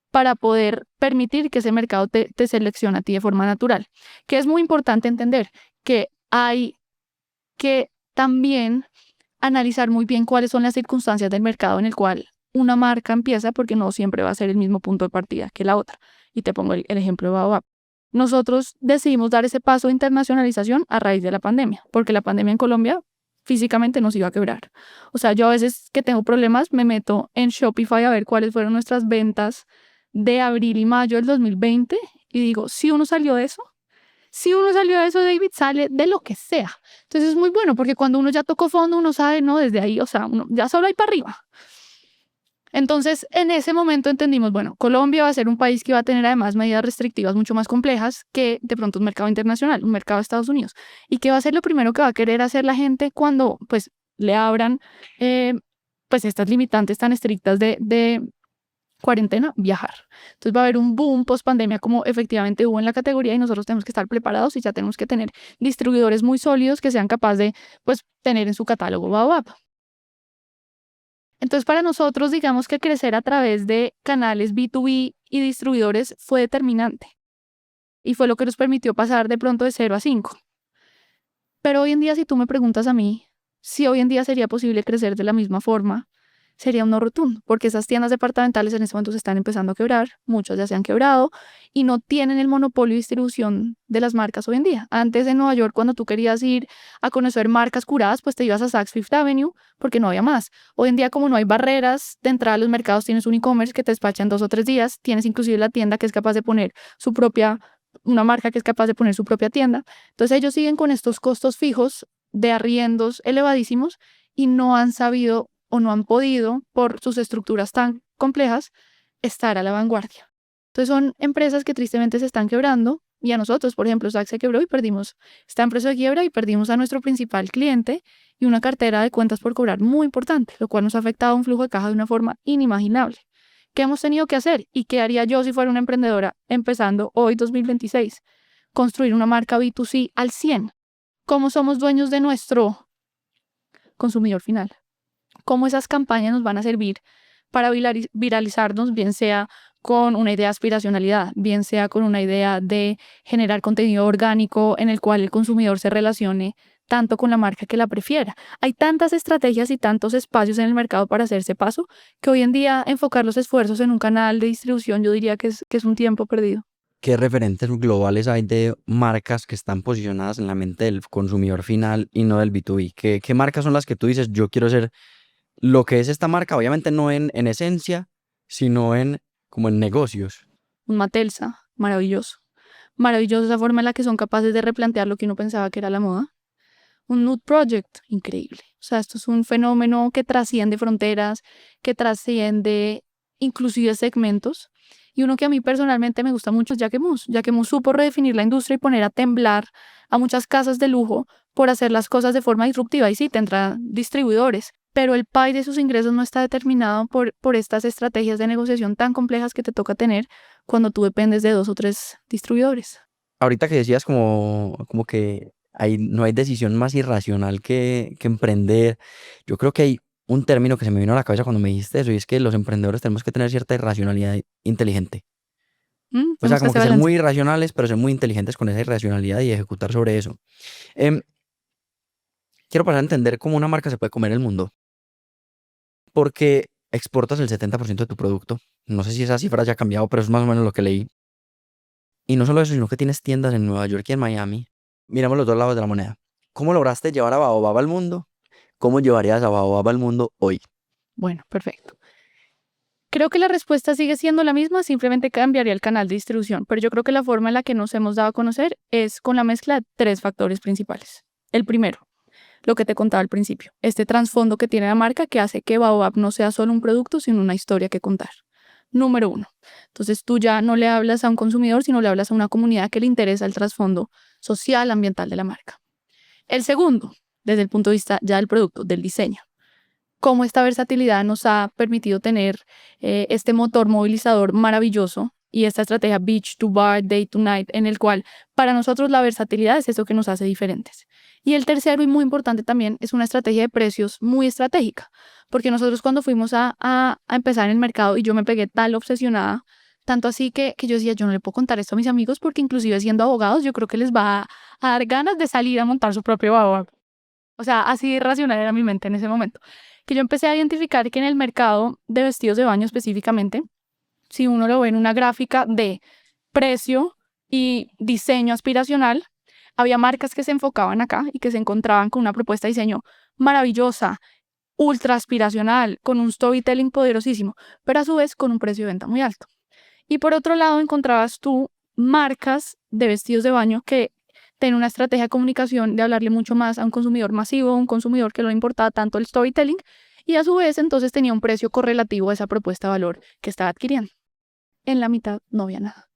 para poder permitir que ese mercado te seleccione a ti de forma natural. Que es muy importante entender que hay que también analizar muy bien cuáles son las circunstancias del mercado en el cual una marca empieza, porque no siempre va a ser el mismo punto de partida que la otra. Y te pongo el ejemplo de Baobab. Nosotros decidimos dar ese paso de internacionalización a raíz de la pandemia, porque la pandemia en Colombia físicamente nos iba a quebrar. O sea, yo a veces que tengo problemas me meto en Shopify a ver cuáles fueron nuestras ventas de abril y mayo del 2020 y digo, si uno salió de eso, David, sale de lo que sea. Entonces es muy bueno porque cuando uno ya tocó fondo, uno sabe, ¿no? Desde ahí, o sea, uno ya solo hay para arriba. Entonces, en ese momento entendimos, bueno, Colombia va a ser un país que va a tener además medidas restrictivas mucho más complejas que de pronto un mercado internacional, un mercado de Estados Unidos. ¿Y qué va a ser lo primero que va a querer hacer la gente cuando, pues, le abran, pues, estas limitantes tan estrictas de cuarentena? Viajar. Entonces va a haber un boom post pandemia como efectivamente hubo en la categoría y nosotros tenemos que estar preparados y ya tenemos que tener distribuidores muy sólidos que sean capaces de, pues, tener en su catálogo Baobab. Entonces, para nosotros, digamos que crecer a través de canales B2B y distribuidores fue determinante. Y fue lo que nos permitió pasar de pronto de 0 a 5. Pero hoy en día, si tú me preguntas a mí si hoy en día sería posible crecer de la misma forma sería un no rotundo, porque esas tiendas departamentales en este momento se están empezando a quebrar, muchas ya se han quebrado y no tienen el monopolio de distribución de las marcas hoy en día. Antes en Nueva York, cuando tú querías ir a conocer marcas curadas, pues te ibas a Saks Fifth Avenue porque no había más. Hoy en día, como no hay barreras de entrada a los mercados, tienes un e-commerce que te despacha en 2 o 3 días, tienes inclusive la tienda que es capaz de poner una marca que es capaz de poner su propia tienda. Entonces ellos siguen con estos costos fijos de arriendos elevadísimos y no han sabido o no han podido, por sus estructuras tan complejas, estar a la vanguardia. Entonces son empresas que tristemente se están quebrando y a nosotros, por ejemplo, Saks se quebró y perdimos, está en proceso de quiebra y perdimos a nuestro principal cliente y una cartera de cuentas por cobrar muy importante, lo cual nos ha afectado un flujo de caja de una forma inimaginable. ¿Qué hemos tenido que hacer? ¿Y qué haría yo si fuera una emprendedora empezando hoy 2026? Construir una marca B2C al 100. ¿Cómo somos dueños de nuestro consumidor final? ¿Cómo esas campañas nos van a servir para viralizarnos, bien sea con una idea de aspiracionalidad, bien sea con una idea de generar contenido orgánico en el cual el consumidor se relacione tanto con la marca que la prefiera? Hay tantas estrategias y tantos espacios en el mercado para hacerse paso que hoy en día enfocar los esfuerzos en un canal de distribución yo diría que es un tiempo perdido. ¿Qué referentes globales hay de marcas que están posicionadas en la mente del consumidor final y no del B2B? ¿Qué marcas son las que tú dices, yo quiero ser lo que es esta marca? Obviamente no en esencia, sino como en negocios. Un Matelsa, maravilloso. Maravilloso esa forma en la que son capaces de replantear lo que uno pensaba que era la moda. Un Nude Project, increíble. O sea, esto es un fenómeno que trasciende fronteras, que trasciende inclusive segmentos. Y uno que a mí personalmente me gusta mucho es Jacquemus. Jacquemus supo redefinir la industria y poner a temblar a muchas casas de lujo por hacer las cosas de forma disruptiva. Y sí, tendrá distribuidores, pero el pie de sus ingresos no está determinado por estas estrategias de negociación tan complejas que te toca tener cuando tú dependes de 2 o 3 distribuidores. Ahorita que decías como que no hay decisión más irracional que emprender, yo creo que hay un término que se me vino a la cabeza cuando me dijiste eso, y es que los emprendedores tenemos que tener cierta irracionalidad inteligente. O sea, Tenemos que como hacer que ser balance. muy irracionales, pero ser muy inteligentes con esa irracionalidad y ejecutar sobre eso. Em, Quiero pasar a entender cómo una marca se puede comer el mundo, porque exportas el 70% de tu producto. No sé si esa cifra haya cambiado, pero es más o menos lo que leí. Y no solo eso, sino que tienes tiendas en Nueva York y en Miami. Miramos los dos lados de la moneda. ¿Cómo lograste llevar a Baobab al mundo? ¿Cómo llevarías a Baobab al mundo hoy? Bueno, perfecto. Creo que la respuesta sigue siendo la misma, simplemente cambiaría el canal de distribución, pero yo creo que la forma en la que nos hemos dado a conocer es con la mezcla de 3 factores principales. El primero, lo que te contaba al principio, este trasfondo que tiene la marca que hace que Baobab no sea solo un producto, sino una historia que contar. Número 1. Entonces tú ya no le hablas a un consumidor, sino le hablas a una comunidad que le interesa el trasfondo social, ambiental de la marca. El segundo, desde el punto de vista ya del producto, del diseño, cómo esta versatilidad nos ha permitido tener este motor movilizador maravilloso y esta estrategia beach to bar, day to night, en el cual para nosotros la versatilidad es eso que nos hace diferentes. Y el tercero y muy importante también es una estrategia de precios muy estratégica, porque nosotros cuando fuimos a empezar en el mercado y yo me pegué tal obsesionada, tanto así que yo decía, yo no le puedo contar esto a mis amigos porque inclusive siendo abogados yo creo que les va a dar ganas de salir a montar su propio baobab. O sea, así de racional era mi mente en ese momento. Que yo empecé a identificar que en el mercado de vestidos de baño específicamente, si uno lo ve en una gráfica de precio y diseño aspiracional, había marcas que se enfocaban acá y que se encontraban con una propuesta de diseño maravillosa, ultra aspiracional, con un storytelling poderosísimo, pero a su vez con un precio de venta muy alto. Y por otro lado encontrabas tú marcas de vestidos de baño que tenían una estrategia de comunicación de hablarle mucho más a un consumidor masivo, un consumidor que no le importaba tanto el storytelling, y a su vez entonces tenía un precio correlativo a esa propuesta de valor que estaba adquiriendo. En la mitad no había nada.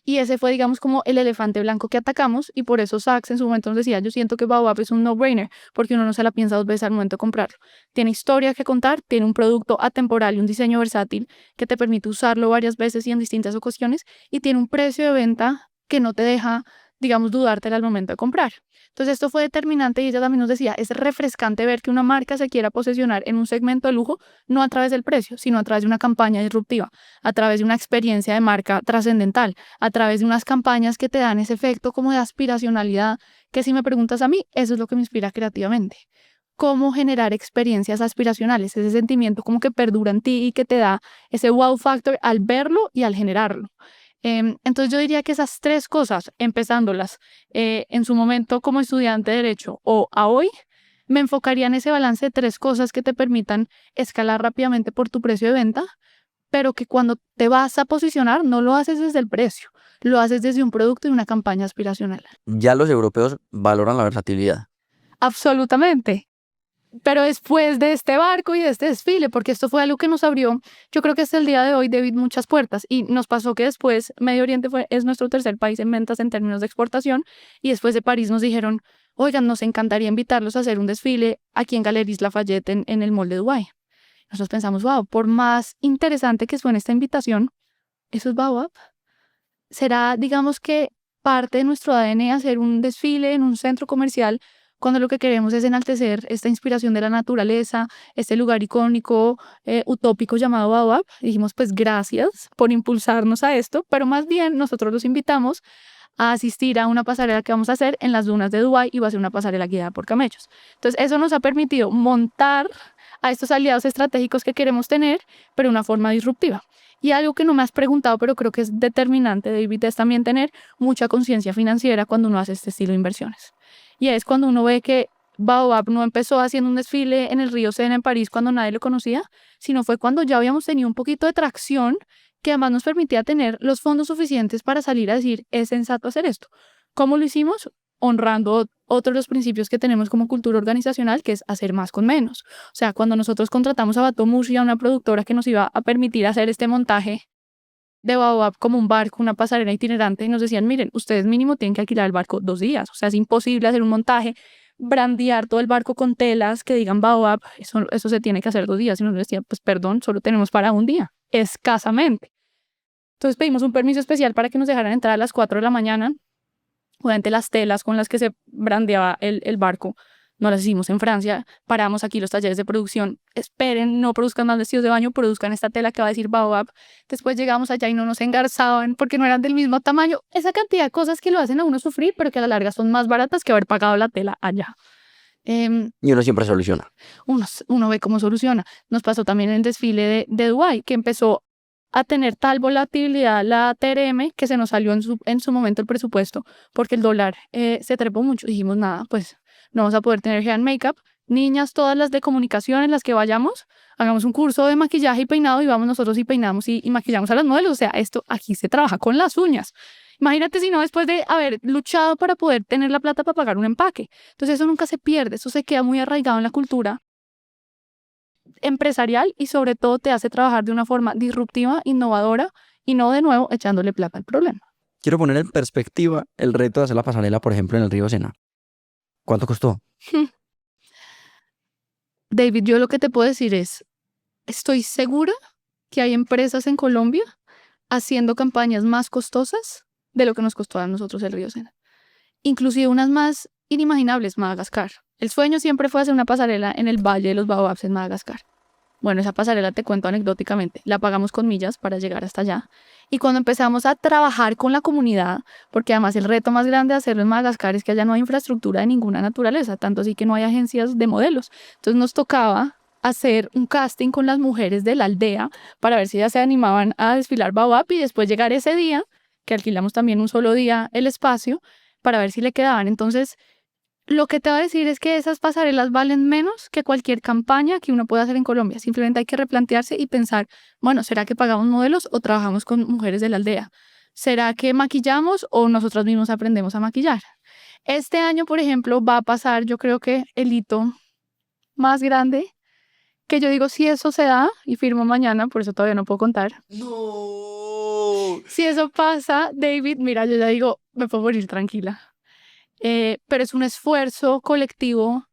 Y ese fue, digamos, como el elefante blanco que atacamos, y por eso Saks en su momento nos decía, yo siento que Baobab es un no-brainer, porque uno no se la piensa 2 veces al momento de comprarlo. Tiene historia que contar, tiene un producto atemporal y un diseño versátil que te permite usarlo varias veces y en distintas ocasiones, y tiene un precio de venta que no te deja, digamos, dudártela al momento de comprar. Entonces esto fue determinante y ella también nos decía, es refrescante ver que una marca se quiera posicionar en un segmento de lujo, no a través del precio, sino a través de una campaña disruptiva, a través de una experiencia de marca trascendental, a través de unas campañas que te dan ese efecto como de aspiracionalidad, que si me preguntas a mí, eso es lo que me inspira creativamente. cómo generar experiencias aspiracionales, ese sentimiento como que perdura en ti y que te da ese wow factor al verlo y al generarlo. Entonces yo diría que esas tres cosas, empezándolas en su momento como estudiante de Derecho o a hoy, me enfocaría en ese balance de tres cosas que te permitan escalar rápidamente por tu precio de venta, pero que cuando te vas a posicionar no lo haces desde el precio, lo haces desde un producto y una campaña aspiracional. Ya los europeos valoran la versatilidad. Absolutamente. Pero después de este barco y de este desfile, porque esto fue algo que nos abrió, yo creo que hasta el día de hoy, David, muchas puertas. Y nos pasó que después Medio Oriente es nuestro tercer país en ventas en términos de exportación. Y después de París nos dijeron, oigan, nos encantaría invitarlos a hacer un desfile aquí en Galeries Lafayette en el Mall de Dubái. Nosotros pensamos, wow, por más interesante que suene esta invitación, eso es Baobab. Será, digamos que, parte de nuestro ADN hacer un desfile en un centro comercial cuando lo que queremos es enaltecer esta inspiración de la naturaleza, este lugar icónico, utópico llamado Baobab. Dijimos, pues gracias por impulsarnos a esto, pero más bien nosotros los invitamos a asistir a una pasarela que vamos a hacer en las dunas de Dubái y va a ser una pasarela guiada por camellos. Entonces, eso nos ha permitido montar a estos aliados estratégicos que queremos tener, pero de una forma disruptiva. Y algo que no me has preguntado, pero creo que es determinante, David, es también tener mucha conciencia financiera cuando uno hace este estilo de inversiones. Y es cuando uno ve que Baobab no empezó haciendo un desfile en el río Sena en París cuando nadie lo conocía, sino fue cuando ya habíamos tenido un poquito de tracción que además nos permitía tener los fondos suficientes para salir a decir, es sensato hacer esto. ¿Cómo lo hicimos? Honrando otros de los principios que tenemos como cultura organizacional, que es hacer más con menos. O sea, cuando nosotros contratamos a Bateau Murcia, una productora que nos iba a permitir hacer este montaje de Baobab como un barco, una pasarela itinerante, y nos decían, miren, ustedes mínimo tienen que alquilar el barco 2 días. O sea, es imposible hacer un montaje, brandear todo el barco con telas que digan Baobab, eso se tiene que hacer 2 días. Y nos decían, pues perdón, solo tenemos para un día, escasamente. Entonces pedimos un permiso especial para que nos dejaran entrar a las 4 de la mañana. Obviamente las telas con las que se brandeaba el barco no las hicimos en Francia. Paramos aquí los talleres de producción. Esperen, no produzcan más vestidos de baño, produzcan esta tela que va a decir Baobab. Después llegamos allá y no nos engarzaban porque no eran del mismo tamaño. Esa cantidad de cosas que lo hacen a uno sufrir, pero que a la larga son más baratas que haber pagado la tela allá. Y uno siempre soluciona. Uno ve cómo soluciona. Nos pasó también en el desfile de Dubái, que empezó a tener tal volatilidad la TRM que se nos salió en su momento el presupuesto porque el dólar se trepó mucho. Dijimos, nada, pues no vamos a poder tener hair and makeup. Niñas, todas las de comunicación en las que vayamos, hagamos un curso de maquillaje y peinado y vamos nosotros y peinamos y maquillamos a las modelos. O sea, esto aquí se trabaja con las uñas. Imagínate si no después de haber luchado para poder tener la plata para pagar un empaque. Entonces eso nunca se pierde, eso se queda muy arraigado en la cultura empresarial y sobre todo te hace trabajar de una forma disruptiva, innovadora y no de nuevo echándole plata al problema. Quiero poner en perspectiva el reto de hacer la pasarela, por ejemplo, en el río Sena. ¿Cuánto costó? David, yo lo que te puedo decir es, estoy segura que hay empresas en Colombia haciendo campañas más costosas de lo que nos costó a nosotros el río Sena. Inclusive unas más inimaginables, Madagascar. El sueño siempre fue hacer una pasarela en el Valle de los Baobabs en Madagascar. Bueno, esa pasarela te cuento anecdóticamente, la pagamos con millas para llegar hasta allá. Y cuando empezamos a trabajar con la comunidad, porque además el reto más grande de hacerlo en Madagascar es que allá no hay infraestructura de ninguna naturaleza, tanto así que no hay agencias de modelos. Entonces nos tocaba hacer un casting con las mujeres de la aldea para ver si ellas se animaban a desfilar Baobab y después llegar ese día, que alquilamos también un solo día el espacio, para ver si le quedaban. Entonces, lo que te voy a decir es que esas pasarelas valen menos que cualquier campaña que uno pueda hacer en Colombia. Simplemente hay que replantearse y pensar, bueno, ¿será que pagamos modelos o trabajamos con mujeres de la aldea? ¿Será que maquillamos o nosotros mismos aprendemos a maquillar? Este año, por ejemplo, va a pasar, yo creo que el hito más grande, que yo digo, si eso se da, y firmo mañana, por eso todavía no puedo contar. ¡No! Si eso pasa, David, mira, yo ya digo, me puedo morir tranquila. Pero es un esfuerzo colectivo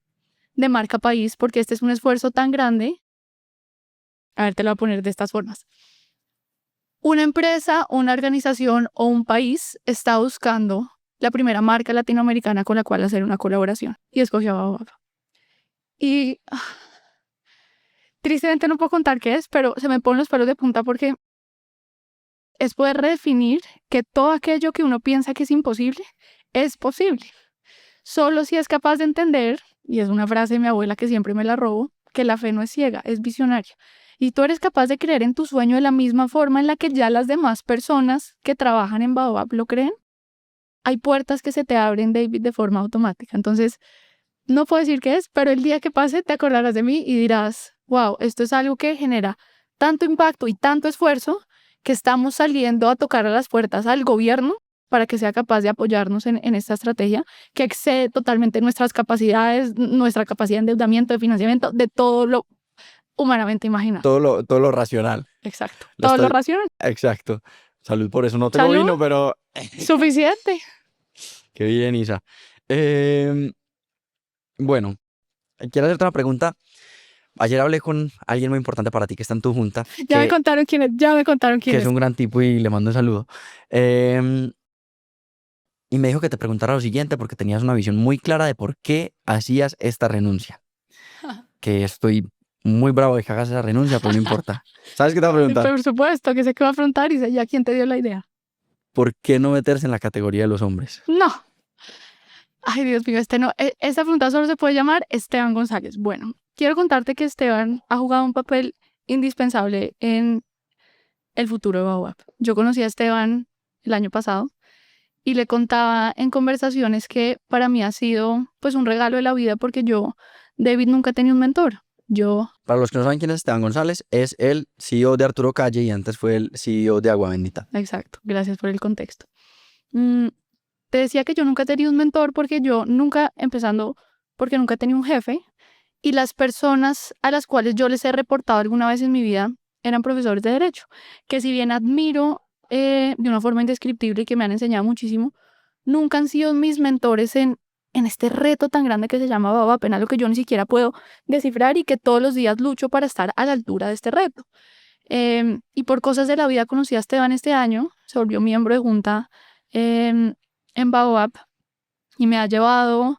de marca país, porque este es un esfuerzo tan grande. A ver, te lo voy a poner de estas formas. Una empresa, una organización o un país está buscando la primera marca latinoamericana con la cual hacer una colaboración y escogió a Baobab. Y tristemente no puedo contar qué es, pero se me ponen los pelos de punta porque es poder redefinir que todo aquello que uno piensa que es imposible, es posible. Solo si es capaz de entender y es una frase de mi abuela que siempre me la robo, que la fe no es ciega, es visionaria. Y tú eres capaz de creer en tu sueño de la misma forma en la que ya las demás personas que trabajan en Baobab lo creen. Hay puertas que se te abren, David, de forma automática. Entonces, no puedo decir qué es, pero el día que pase te acordarás de mí y dirás, wow, esto es algo que genera tanto impacto y tanto esfuerzo que estamos saliendo a tocar a las puertas al gobierno para que sea capaz de apoyarnos en esta estrategia que excede totalmente nuestras capacidades, nuestra capacidad de endeudamiento, de financiamiento, de todo lo humanamente imaginable. Todo lo racional. Exacto. Lo Todo lo estoy- racional. Exacto. Salud, por eso no tengo Salud. vino, pero Suficiente. qué bien, Isa. Em, bueno, quiero hacerte una pregunta. Ayer hablé con alguien muy importante para ti que está en tu junta, Ya me contaron quién es, ya me contaron quién que es es. un gran tipo y le mando un saludo. Em, y me dijo que te preguntara lo siguiente porque tenías una visión muy clara de por qué hacías esta renuncia. Que estoy muy bravo de que hagas esa renuncia, pero no importa. ¿Sabes qué te voy a preguntar? Por supuesto, que sé que va a afrontar y sé ya quién te dio la idea. ¿Por qué no meterse en la categoría de los hombres? No. Ay, Dios mío, no. Esta pregunta solo se puede llamar Esteban González. Bueno, quiero contarte que Esteban ha jugado un papel indispensable en el futuro de Baobab. Yo conocí a Esteban el año pasado y le contaba en conversaciones que para mí ha sido pues un regalo de la vida porque yo, David, nunca he tenido un mentor. Yo, Para los que no saben quién es Esteban González, es el CEO de Arturo Calle y antes fue el CEO de Agua Bendita. exacto, gracias por el contexto. Mm, Te decía que yo nunca he tenido un mentor porque yo nunca, empezando, porque nunca he tenido un jefe y las personas a las cuales yo les he reportado alguna vez en mi vida eran profesores de derecho, que si bien admiro de una forma indescriptible y que me han enseñado muchísimo, nunca han sido mis mentores en este reto tan grande que se llama Baobab, en algo que yo ni siquiera puedo descifrar y que todos los días lucho para estar a la altura de este reto. Y por cosas de la vida conocí a Esteban este año, se volvió miembro de junta en Baobab y me ha llevado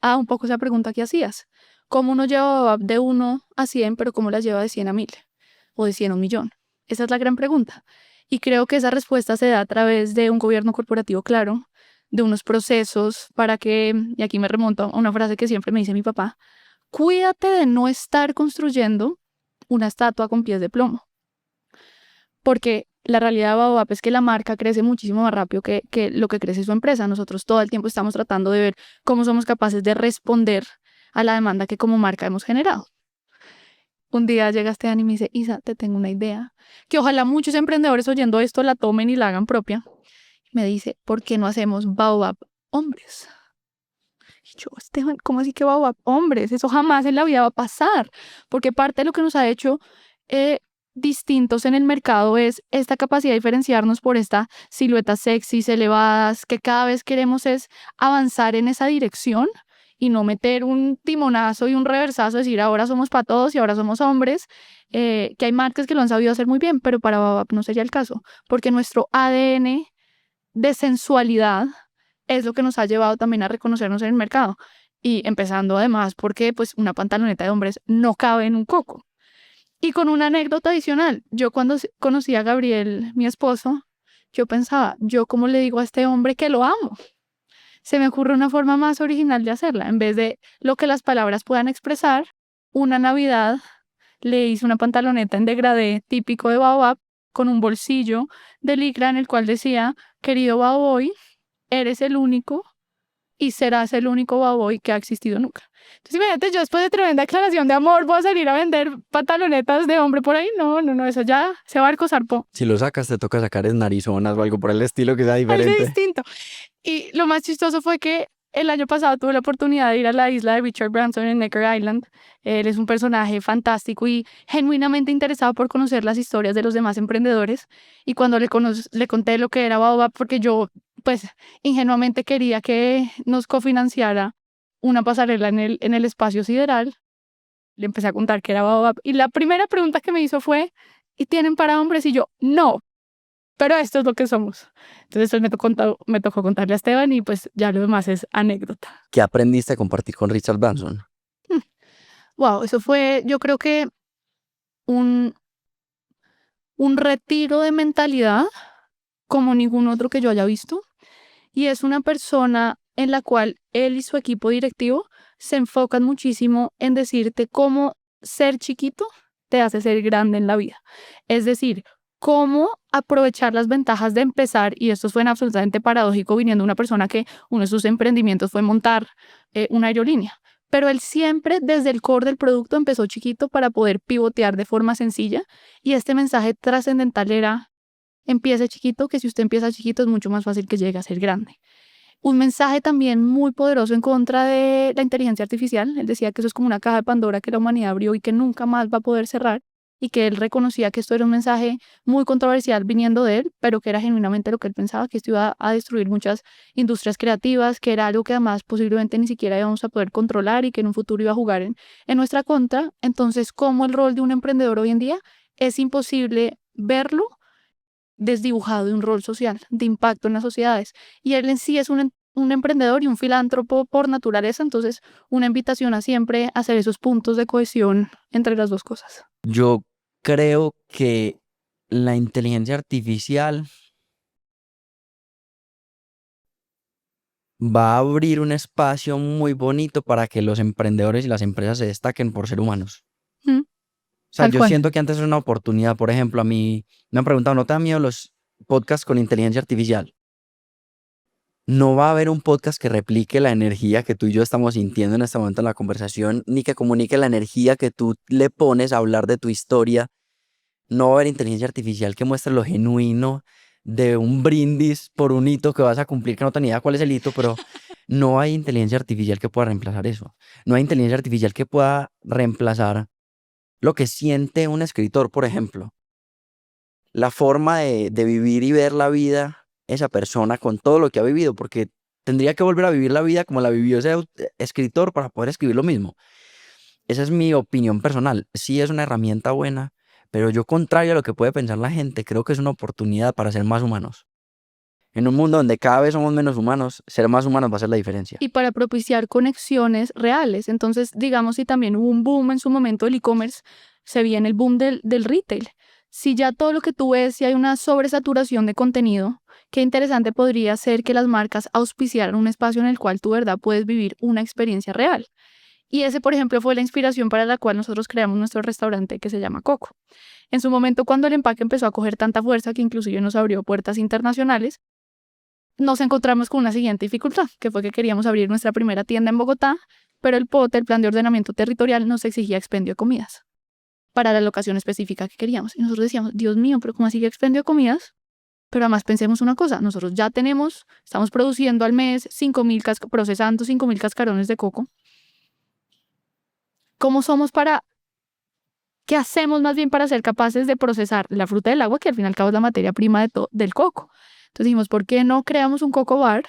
a un poco esa pregunta que hacías. ¿Cómo uno lleva Baobab de 1 a 100, pero cómo las lleva de 100 a 1000 o de 100 a 1.000.000? Esa es la gran pregunta. Y creo que esa respuesta se da a través de un gobierno corporativo claro, de unos procesos para que, y aquí me remonto a una frase que siempre me dice mi papá, cuídate de no estar construyendo una estatua con pies de plomo. Porque la realidad de Baobab es que la marca crece muchísimo más rápido que lo que crece su empresa. Nosotros todo el tiempo estamos tratando de ver cómo somos capaces de responder a la demanda que como marca hemos generado. Un día llega Esteban y me dice, Isa, te tengo una idea, que ojalá muchos emprendedores oyendo esto la tomen y la hagan propia. Me dice, ¿por qué no hacemos Baobab hombres? Y yo, Esteban, ¿cómo así que Baobab hombres? Eso jamás en la vida va a pasar, porque parte de lo que nos ha hecho distintos en el mercado es esta capacidad de diferenciarnos por estas siluetas sexys, elevadas, que cada vez queremos es avanzar en esa dirección y no meter un timonazo y un reversazo, decir ahora somos para todos y ahora somos hombres, que hay marcas que lo han sabido hacer muy bien, pero para Baobab no sería el caso, porque nuestro ADN de sensualidad es lo que nos ha llevado también a reconocernos en el mercado. Y empezando además porque pues una pantaloneta de hombres no cabe en un coco. Y con una anécdota adicional, yo cuando conocí a Gabriel, mi esposo, yo pensaba, ¿yo cómo le digo a este hombre que lo amo? Se me ocurre una forma más original de hacerla. En vez de lo que las palabras puedan expresar, una Navidad le hice una pantaloneta en degradé típico de Baobab con un bolsillo de licra en el cual decía, querido Baoboy, eres el único y serás el único Baoboy que ha existido nunca. Entonces, imagínate, yo después de tremenda declaración de amor voy a salir a vender pantalonetas de hombre por ahí. No, eso ya, ese barco zarpó. Si lo sacas, te toca sacar es narizonas o algo por el estilo que sea Algo diferente. distinto. Y lo más chistoso fue que el año pasado tuve la oportunidad de ir a la isla de Richard Branson en Necker Island. Él es un personaje fantástico y genuinamente interesado por conocer las historias de los demás emprendedores. Y cuando le conté lo que era Baobab, porque yo, pues, ingenuamente quería que nos cofinanciara una pasarela en el espacio sideral, le empecé a contar que era Baobab. Y la primera pregunta que me hizo fue, ¿y tienen para hombres? Y yo, no. Pero esto es lo que somos. Entonces me tocó contarle a Esteban y pues ya lo demás es anécdota. ¿Qué aprendiste a compartir con Richard Branson? Wow, eso fue, yo creo que un, un retiro de mentalidad como ningún otro que yo haya visto. Y es una persona en la cual él y su equipo directivo se enfocan muchísimo en decirte cómo ser chiquito te hace ser grande en la vida. Es decir, cómo aprovechar las ventajas de empezar, y esto suena absolutamente paradójico viniendo de una persona que uno de sus emprendimientos fue montar una aerolínea. Pero él siempre desde el core del producto empezó chiquito para poder pivotear de forma sencilla, y este mensaje trascendental era: empiece chiquito, que si usted empieza chiquito es mucho más fácil que llegue a ser grande. Un mensaje también muy poderoso en contra de la inteligencia artificial. Él decía que eso es como una caja de Pandora que la humanidad abrió y que nunca más va a poder cerrar, y que él reconocía que esto era un mensaje muy controversial viniendo de él, pero que era genuinamente lo que él pensaba, que esto iba a destruir muchas industrias creativas, que era algo que además posiblemente ni siquiera íbamos a poder controlar y que en un futuro iba a jugar en nuestra contra. Entonces, ¿cómo el rol de un emprendedor hoy en día es imposible verlo desdibujado de un rol social, de impacto en las sociedades? Y él en sí es un emprendedor y un filántropo por naturaleza, entonces una invitación a siempre hacer esos puntos de cohesión entre las dos cosas. Yo creo que la inteligencia artificial va a abrir un espacio muy bonito para que los emprendedores y las empresas se destaquen por ser humanos. Mm, O sea, Tal yo cual. siento que antes era una oportunidad. Por ejemplo, a mí me han preguntado, ¿no te dan miedo los podcasts con inteligencia artificial? No va a haber un podcast que replique la energía que tú y yo estamos sintiendo en este momento en la conversación, ni que comunique la energía que tú le pones a hablar de tu historia. No va a haber inteligencia artificial que muestre lo genuino de un brindis por un hito que vas a cumplir, que no tenía idea cuál es el hito, pero no hay inteligencia artificial que pueda reemplazar eso. No hay inteligencia artificial que pueda reemplazar lo que siente un escritor, por ejemplo. La forma de vivir y ver la vida, esa persona con todo lo que ha vivido, porque tendría que volver a vivir la vida como la vivió ese escritor para poder escribir lo mismo. Esa es mi opinión personal. Sí es una herramienta buena, pero yo, contrario a lo que puede pensar la gente, creo que es una oportunidad para ser más humanos. En un mundo donde cada vez somos menos humanos, ser más humanos va a ser la diferencia. Y para propiciar conexiones reales. Entonces, digamos, si también hubo un boom en su momento del e-commerce, se viene el boom del retail. Si ya todo lo que tú ves, si hay una sobresaturación de contenido, qué interesante podría ser que las marcas auspiciaran un espacio en el cual tú, verdad, puedes vivir una experiencia real. Y ese, por ejemplo, fue la inspiración para la cual nosotros creamos nuestro restaurante que se llama Coco. En su momento, cuando el empaque empezó a coger tanta fuerza que inclusive nos abrió puertas internacionales, nos encontramos con una siguiente dificultad, que fue que queríamos abrir nuestra primera tienda en Bogotá, pero el POT, el Plan de Ordenamiento Territorial, nos exigía expendio de comidas para la locación específica que queríamos. Y nosotros decíamos, Dios mío, pero ¿cómo así que expendio de comidas? Pero además pensemos una cosa, nosotros ya estamos produciendo al mes procesando 5.000 cascarones de coco. ¿Cómo somos qué hacemos más bien para ser capaces de procesar la fruta del agua, que al fin y al cabo es la materia prima del coco? Entonces dijimos, ¿por qué no creamos un coco bar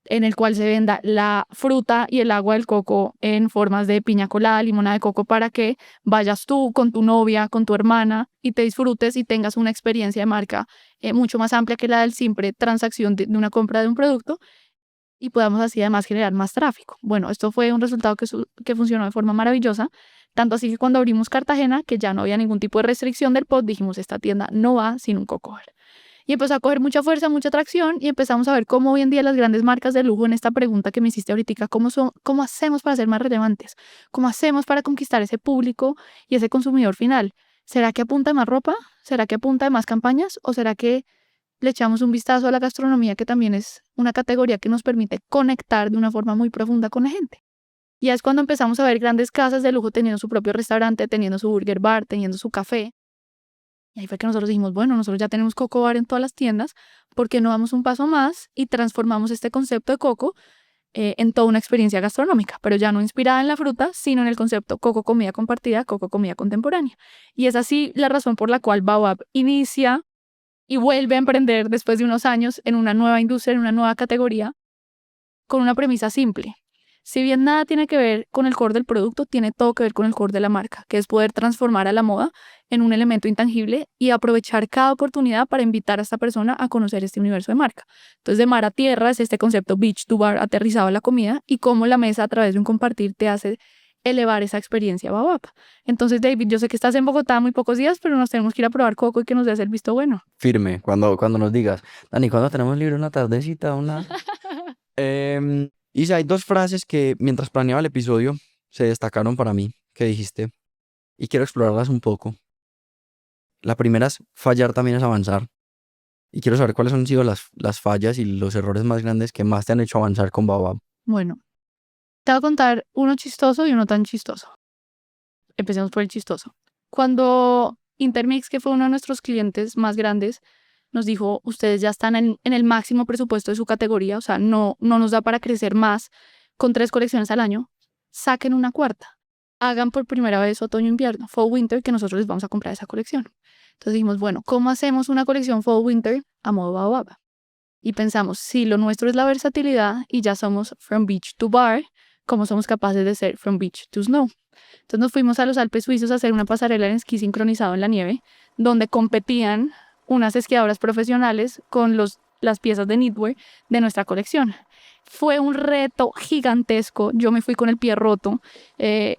en el cual se venda la fruta y el agua del coco en formas de piña colada, limonada de coco, para que vayas tú con tu novia, con tu hermana y te disfrutes y tengas una experiencia de marca mucho más amplia que la del simple transacción de una compra de un producto, y podamos así además generar más tráfico? Bueno, esto fue un resultado que funcionó de forma maravillosa, tanto así que cuando abrimos Cartagena, que ya no había ningún tipo de restricción del POT, dijimos, esta tienda no va sin un coco bar. Y empezó a coger mucha fuerza, mucha atracción, y empezamos a ver cómo hoy en día las grandes marcas de lujo, en esta pregunta que me hiciste ahorita, ¿cómo hacemos para ser más relevantes? ¿Cómo hacemos para conquistar ese público y ese consumidor final? ¿Será que apunta de más ropa? ¿Será que apunta de más campañas? ¿O será que le echamos un vistazo a la gastronomía, que también es una categoría que nos permite conectar de una forma muy profunda con la gente? Y es cuando empezamos a ver grandes casas de lujo teniendo su propio restaurante, teniendo su burger bar, teniendo su café. Y ahí fue que nosotros dijimos, bueno, nosotros ya tenemos Coco Bar en todas las tiendas, ¿por qué no damos un paso más y transformamos este concepto de coco en toda una experiencia gastronómica? Pero ya no inspirada en la fruta, sino en el concepto coco comida compartida, coco comida contemporánea. Y es así la razón por la cual Baobab inicia y vuelve a emprender después de unos años en una nueva industria, en una nueva categoría, con una premisa simple. Si bien nada tiene que ver con el core del producto, tiene todo que ver con el core de la marca, que es poder transformar a la moda en un elemento intangible y aprovechar cada oportunidad para invitar a esta persona a conocer este universo de marca. Entonces, de mar a tierra es este concepto beach to bar aterrizado a la comida, y cómo la mesa, a través de un compartir, te hace elevar esa experiencia Baobab. Entonces, David, yo sé que estás en Bogotá muy pocos días, pero nos tenemos que ir a probar coco y que nos des el visto bueno. Firme, cuando nos digas, Dani, ¿cuándo tenemos libre una tardecita, una? Isa, hay dos frases que mientras planeaba el episodio se destacaron para mí, que dijiste, y quiero explorarlas un poco. La primera es fallar también es avanzar. Y quiero saber cuáles han sido las fallas y los errores más grandes que más te han hecho avanzar con Baobab. Bueno, te voy a contar uno chistoso y uno tan chistoso. Empecemos por el chistoso. Cuando Intermix, que fue uno de nuestros clientes más grandes, nos dijo, ustedes ya están en el máximo presupuesto de su categoría, o sea, no nos da para crecer más con 3 colecciones al año, saquen una cuarta. Hagan por primera vez otoño-invierno, fall-winter, que nosotros les vamos a comprar esa colección. Entonces dijimos, bueno, ¿cómo hacemos una colección fall-winter a modo Baobab? Y pensamos, si lo nuestro es la versatilidad y ya somos from beach to bar, ¿cómo somos capaces de ser from beach to snow? Entonces nos fuimos a los Alpes suizos a hacer una pasarela en esquí sincronizado en la nieve, donde competían unas esquiadoras profesionales con las piezas de knitwear de nuestra colección. Fue un reto gigantesco. Yo me fui con el pie roto.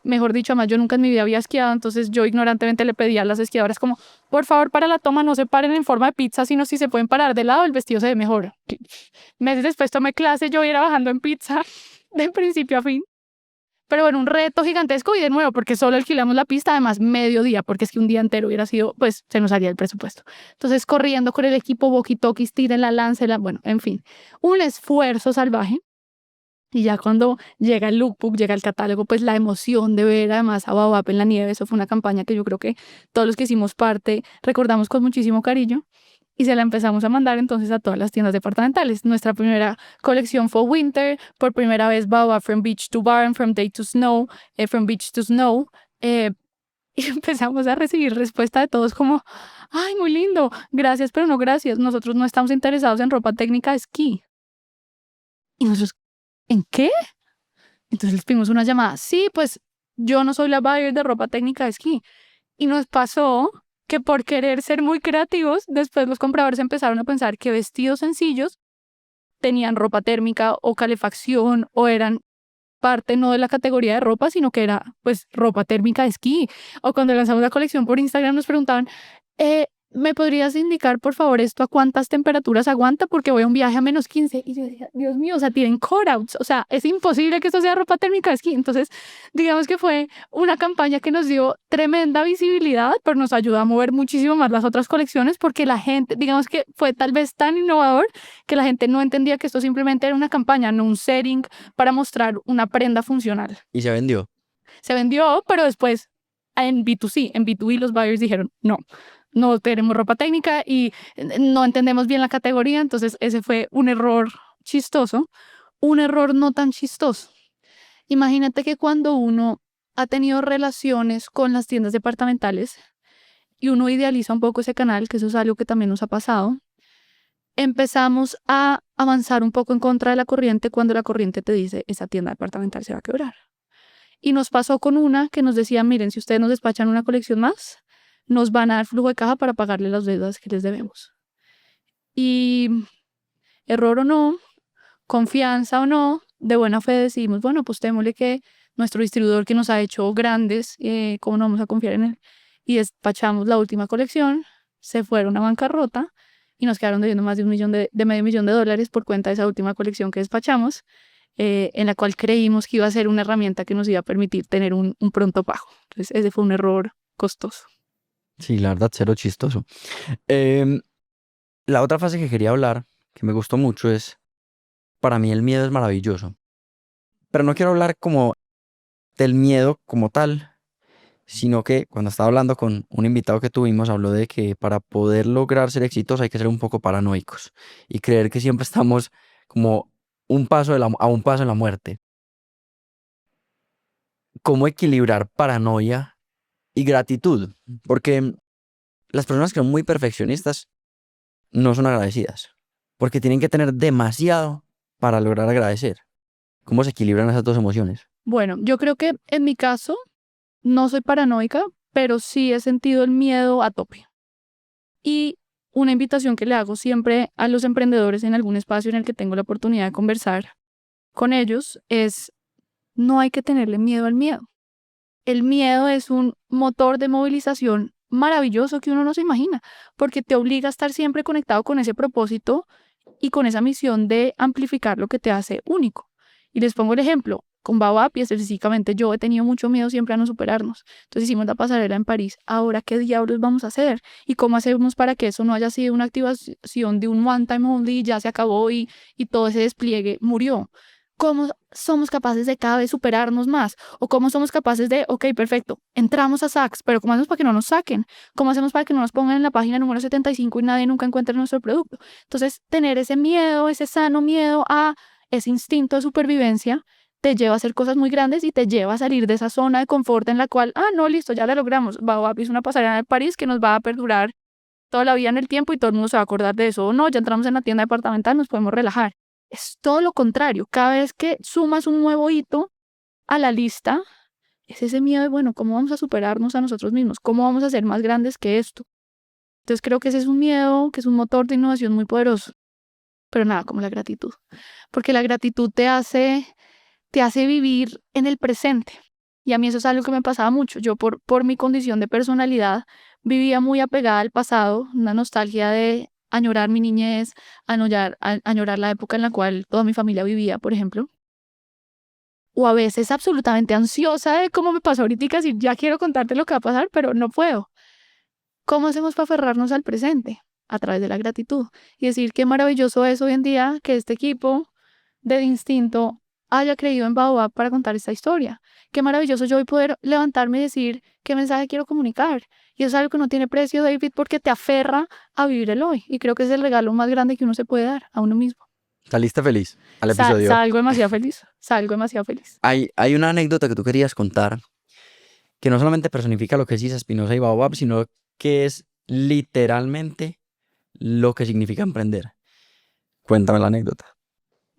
Mejor dicho, además yo nunca en mi vida había esquiado, entonces yo ignorantemente le pedí a las esquiadoras como, por favor, para la toma no se paren en forma de pizza, sino si se pueden parar de lado, el vestido se ve mejor. Meses después tomé clase, yo iba bajando en pizza de principio a fin. Pero bueno, un reto gigantesco y de nuevo, porque solo alquilamos la pista, además mediodía, porque es que un día entero hubiera sido, pues se nos haría el presupuesto. Entonces, corriendo con el equipo, walkie-talkies, tiren la lanza, bueno, en fin, un esfuerzo salvaje. Y ya cuando llega el lookbook, llega el catálogo, pues la emoción de ver además a Baobab en la nieve, eso fue una campaña que yo creo que todos los que hicimos parte recordamos con muchísimo cariño. Y se la empezamos a mandar entonces a todas las tiendas departamentales. Nuestra primera colección fue Winter, por primera vez Baobab from beach to barn, from day to snow, from beach to snow. Y empezamos a recibir respuesta de todos como, ay, muy lindo, gracias, pero no gracias. Nosotros no estamos interesados en ropa técnica de esquí. Y nosotros, ¿en qué? Entonces les pedimos una llamada. Sí, pues yo no soy la buyer de ropa técnica de esquí. Y nos pasó que por querer ser muy creativos, después los compradores empezaron a pensar que vestidos sencillos tenían ropa térmica o calefacción o eran parte no de la categoría de ropa, sino que era pues ropa térmica de esquí. O cuando lanzamos la colección por Instagram nos preguntaban, ¿me podrías indicar por favor esto a cuántas temperaturas aguanta? Porque voy a un viaje a -15. Y yo decía, Dios mío, o sea, tienen cutouts, o sea, es imposible que esto sea ropa térmica de esquí. Entonces, digamos que fue una campaña que nos dio tremenda visibilidad, pero nos ayudó a mover muchísimo más las otras colecciones porque la gente, digamos que fue tal vez tan innovador que la gente no entendía que esto simplemente era una campaña, no un setting para mostrar una prenda funcional. Y se vendió. Se vendió, pero después en B2C, en B2B los buyers dijeron, no tenemos ropa técnica y no entendemos bien la categoría, entonces ese fue un error chistoso, un error no tan chistoso. Imagínate que cuando uno ha tenido relaciones con las tiendas departamentales y uno idealiza un poco ese canal, que eso es algo que también nos ha pasado, empezamos a avanzar un poco en contra de la corriente cuando la corriente te dice, esa tienda departamental se va a quebrar. Y nos pasó con una que nos decía, miren, si ustedes nos despachan una colección más, nos van a dar flujo de caja para pagarle las deudas que les debemos. Y error o no, confianza o no, de buena fe decidimos, bueno, pues démosle que nuestro distribuidor que nos ha hecho grandes, ¿cómo no vamos a confiar en él? Y despachamos la última colección, se fueron a bancarrota y nos quedaron debiendo más de medio millón de dólares por cuenta de esa última colección que despachamos, en la cual creímos que iba a ser una herramienta que nos iba a permitir tener un pronto pago. Entonces ese fue un error costoso. Sí, la verdad, cero chistoso. La otra fase que quería hablar, que me gustó mucho, es, para mí el miedo es maravilloso. Pero no quiero hablar como del miedo como tal, sino que cuando estaba hablando con un invitado que tuvimos, habló de que para poder lograr ser exitosos hay que ser un poco paranoicos y creer que siempre estamos como a un paso de la muerte. ¿Cómo equilibrar paranoia y gratitud? Porque las personas que son muy perfeccionistas no son agradecidas, porque tienen que tener demasiado para lograr agradecer. ¿Cómo se equilibran esas dos emociones? Bueno, yo creo que en mi caso no soy paranoica, pero sí he sentido el miedo a tope. Y una invitación que le hago siempre a los emprendedores en algún espacio en el que tengo la oportunidad de conversar con ellos es, no hay que tenerle miedo al miedo. El miedo es un motor de movilización maravilloso que uno no se imagina, porque te obliga a estar siempre conectado con ese propósito y con esa misión de amplificar lo que te hace único. Y les pongo el ejemplo, con Baobab y específicamente yo he tenido mucho miedo siempre a no superarnos. Entonces hicimos la pasarela en París. Ahora, ¿qué diablos vamos a hacer? ¿Y cómo hacemos para que eso no haya sido una activación de un one time only, ya se acabó y todo ese despliegue murió? ¿Cómo somos capaces de cada vez superarnos más? ¿O cómo somos capaces de, ok, perfecto, entramos a Saks, pero cómo hacemos para que no nos saquen? ¿Cómo hacemos para que no nos pongan en la página número 75 y nadie nunca encuentre nuestro producto? Entonces, tener ese miedo, ese sano miedo a ese instinto de supervivencia, te lleva a hacer cosas muy grandes y te lleva a salir de esa zona de confort en la cual, no, listo, ya la logramos. Baobab es una pasarela en París que nos va a perdurar toda la vida en el tiempo y todo el mundo se va a acordar de eso. O no, ya entramos en la tienda departamental, nos podemos relajar. Es todo lo contrario. Cada vez que sumas un nuevo hito a la lista, es ese miedo de, bueno, ¿cómo vamos a superarnos a nosotros mismos? ¿Cómo vamos a ser más grandes que esto? Entonces creo que ese es un miedo, que es un motor de innovación muy poderoso. Pero nada, como la gratitud. Porque la gratitud te hace vivir en el presente. Y a mí eso es algo que me pasaba mucho. Yo por mi condición de personalidad vivía muy apegada al pasado, una nostalgia de añorar mi niñez, añorar la época en la cual toda mi familia vivía, por ejemplo. O a veces absolutamente ansiosa de cómo me pasó ahorita, si ya quiero contarte lo que va a pasar, pero no puedo. ¿Cómo hacemos para aferrarnos al presente? A través de la gratitud. Y decir qué maravilloso es hoy en día que este equipo de Instinto haya creído en Baobab para contar esta historia. Qué maravilloso yo hoy poder levantarme y decir qué mensaje quiero comunicar. Y eso es algo que no tiene precio, David, porque te aferra a vivir el hoy. Y creo que es el regalo más grande que uno se puede dar a uno mismo. ¿Saliste feliz al episodio? Salgo demasiado feliz. Salgo demasiado feliz. Hay una anécdota que tú querías contar que no solamente personifica lo que es Isa Espinosa y Baobab, sino que es literalmente lo que significa emprender. Cuéntame la anécdota.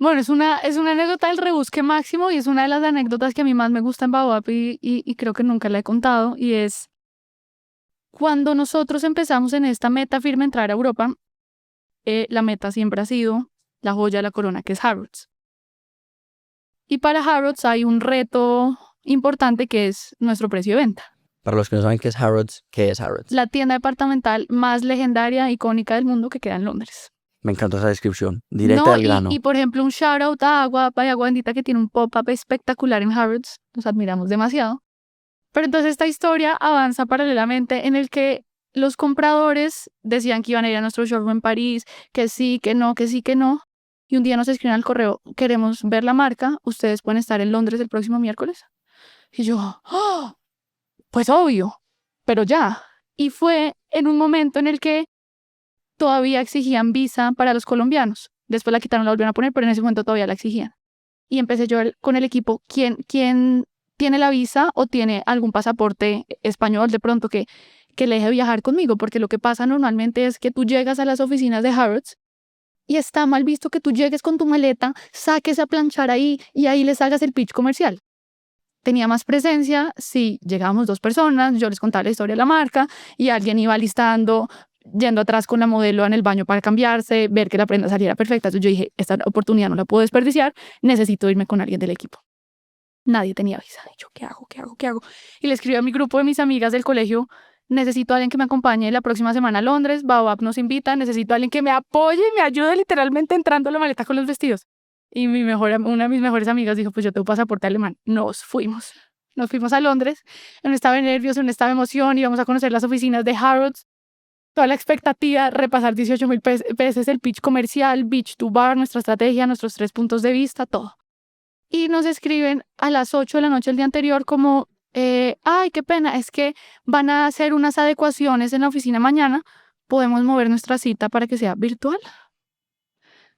Bueno, es una anécdota del rebusque máximo y es una de las anécdotas que a mí más me gusta en Baobab y creo que nunca la he contado. Y es cuando nosotros empezamos en esta meta firme entrar a Europa, la meta siempre ha sido la joya de la corona, que es Harrods. Y para Harrods hay un reto importante que es nuestro precio de venta. Para los que no saben qué es Harrods, ¿qué es Harrods? La tienda departamental más legendaria e icónica del mundo que queda en Londres. Me encantó esa descripción, directa al grano. Y por ejemplo, un shout out a Agua Bendita que tiene un pop-up espectacular en Harrods. Nos admiramos demasiado. Pero entonces esta historia avanza paralelamente en el que los compradores decían que iban a ir a nuestro showroom en París, que sí, que no, que sí, que no. Y un día nos escriben al correo, queremos ver la marca, ustedes pueden estar en Londres el próximo miércoles. Y yo, pues obvio, pero ya. Y fue en un momento en el que todavía exigían visa para los colombianos. Después la quitaron, la volvieron a poner, pero en ese momento todavía la exigían. Y empecé yo con el equipo, ¿quién tiene la visa o tiene algún pasaporte español de pronto que le deje viajar conmigo? Porque lo que pasa normalmente es que tú llegas a las oficinas de Harrods y está mal visto que tú llegues con tu maleta, saques a planchar ahí y ahí les hagas el pitch comercial. Tenía más presencia si llegábamos 2 personas, yo les contaba la historia de la marca y alguien iba listando, yendo atrás con la modelo en el baño para cambiarse, ver que la prenda saliera perfecta. Entonces yo dije, esta oportunidad no la puedo desperdiciar, necesito irme con alguien del equipo. Nadie tenía visa. Y yo, ¿qué hago? Y le escribí a mi grupo de mis amigas del colegio, necesito a alguien que me acompañe la próxima semana a Londres, Baobab nos invita, necesito a alguien que me apoye y me ayude literalmente entrando a la maleta con los vestidos. Y una de mis mejores amigas dijo, pues yo tengo pasaporte alemán. Nos fuimos a Londres, en un estado de nervios, en un estado de emoción, íbamos a conocer las oficinas de Harrods, toda la expectativa, repasar 18,000 veces el pitch comercial, beach to bar, nuestra estrategia, nuestros 3 puntos de vista, todo. Y nos escriben a las 8 de la noche el día anterior como, ay, qué pena, es que van a hacer unas adecuaciones en la oficina mañana, podemos mover nuestra cita para que sea virtual.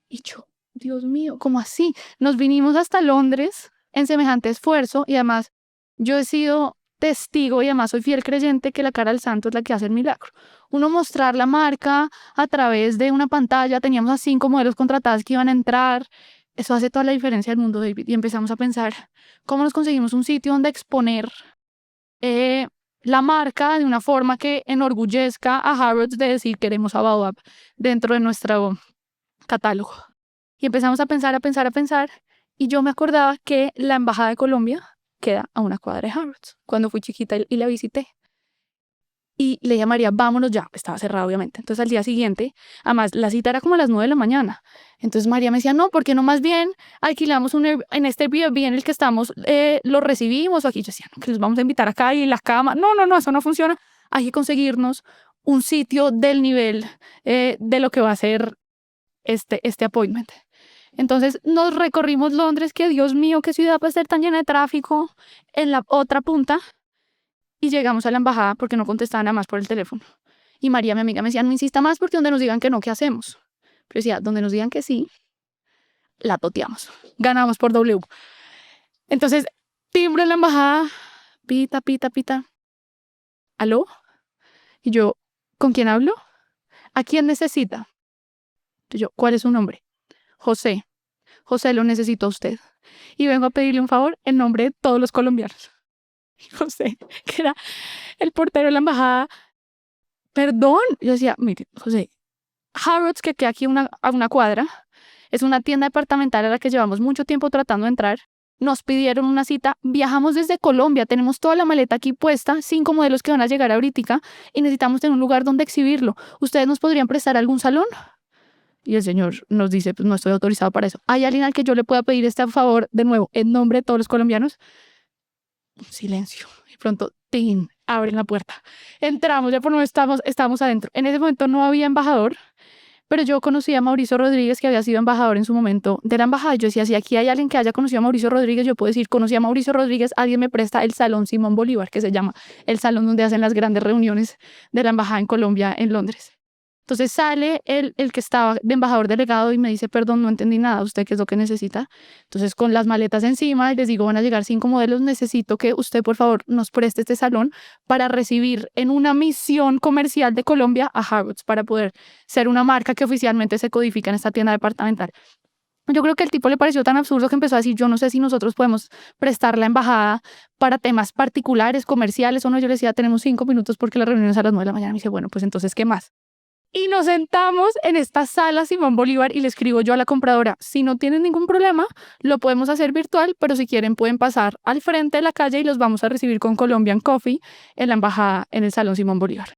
Y yo, Dios mío, ¿cómo así? Nos vinimos hasta Londres en semejante esfuerzo y además yo he sido testigo y además soy fiel creyente que la cara del santo es la que hace el milagro. Uno mostrar la marca a través de una pantalla, teníamos a 5 modelos contratadas que iban a entrar, eso hace toda la diferencia del mundo, David. Y empezamos a pensar cómo nos conseguimos un sitio donde exponer la marca de una forma que enorgullezca a Harrods de decir queremos a Baobab dentro de nuestro catálogo. Y empezamos a pensar. Y yo me acordaba que la Embajada de Colombia queda a una cuadra de Harrods cuando fui chiquita y la visité. Y le dije a María, vámonos ya. Estaba cerrado, obviamente. Entonces, al día siguiente, además, la cita era como a las 9 de la mañana. Entonces, María me decía, no, ¿por qué no más bien alquilamos en este Airbnb en el que estamos, lo recibimos? O aquí yo decía, no, que los vamos a invitar acá y la cama. No, no, no, eso no funciona. Hay que conseguirnos un sitio del nivel de lo que va a ser este appointment. Entonces nos recorrimos Londres, que Dios mío, qué ciudad puede ser tan llena de tráfico, en la otra punta, y llegamos a la embajada porque no contestaban nada más por el teléfono. Y María, mi amiga, me decía, no insista más porque donde nos digan que no, ¿qué hacemos? Pero decía, donde nos digan que sí, la toteamos. Ganamos por W. Entonces, timbro en la embajada, pita, pita, pita. ¿Aló? Y yo, ¿con quién hablo? ¿A quién necesita? Y yo, ¿cuál es su nombre? José. José, lo necesito a usted. Y vengo a pedirle un favor en nombre de todos los colombianos. Y José, que era el portero de la embajada, perdón. Yo decía, mire, José, Harrods, que queda aquí a una cuadra, es una tienda departamental a la que llevamos mucho tiempo tratando de entrar. Nos pidieron una cita, viajamos desde Colombia, tenemos toda la maleta aquí puesta, 5 modelos que van a llegar ahorita y necesitamos tener un lugar donde exhibirlo. ¿Ustedes nos podrían prestar algún salón? Y el señor nos dice, pues no estoy autorizado para eso. ¿Hay alguien al que yo le pueda pedir este favor de nuevo en nombre de todos los colombianos? Un silencio. Y pronto, ¡tin! Abren la puerta. Entramos, ya por no estamos adentro. En ese momento no había embajador, pero yo conocí a Mauricio Rodríguez, que había sido embajador en su momento de la embajada. Yo decía, si aquí hay alguien que haya conocido a Mauricio Rodríguez, yo puedo decir, conocí a Mauricio Rodríguez, alguien me presta el Salón Simón Bolívar, que se llama el salón donde hacen las grandes reuniones de la embajada en Colombia, en Londres. Entonces sale el que estaba de embajador delegado y me dice, perdón, no entendí nada, ¿usted qué es lo que necesita? Entonces con las maletas encima, les digo, van a llegar 5 modelos, necesito que usted por favor nos preste este salón para recibir en una misión comercial de Colombia a Harrods, para poder ser una marca que oficialmente se codifica en esta tienda departamental. Yo creo que el tipo le pareció tan absurdo que empezó a decir, yo no sé si nosotros podemos prestar la embajada para temas particulares, comerciales o no. Yo le decía, tenemos 5 minutos porque la reunión es a las 9 de la mañana. Me dice, bueno, pues entonces, ¿qué más? Y nos sentamos en esta sala Simón Bolívar y le escribo yo a la compradora, si no tienen ningún problema, lo podemos hacer virtual, pero si quieren pueden pasar al frente de la calle y los vamos a recibir con Colombian Coffee en la embajada en el Salón Simón Bolívar.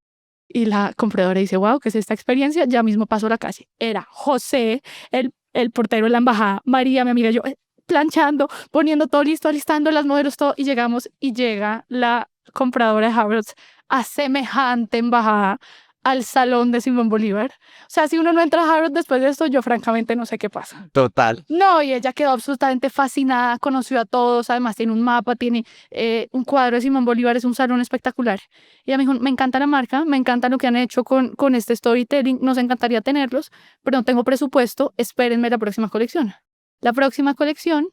Y la compradora dice, wow, ¿qué es esta experiencia? Ya mismo pasó la calle. Era José, el portero de la embajada, María, mi amiga, yo planchando, poniendo todo listo, alistando las modelos, todo, y llegamos y llega la compradora de Harrods a semejante embajada al salón de Simón Bolívar. O sea, si uno no entra a Harrods después de esto, yo francamente no sé qué pasa. Total. No, y ella quedó absolutamente fascinada, conoció a todos, además tiene un mapa, tiene un cuadro de Simón Bolívar, es un salón espectacular. Y ella me dijo, me encanta la marca, me encanta lo que han hecho con este storytelling, nos encantaría tenerlos, pero no tengo presupuesto, espérenme la próxima colección. La próxima colección,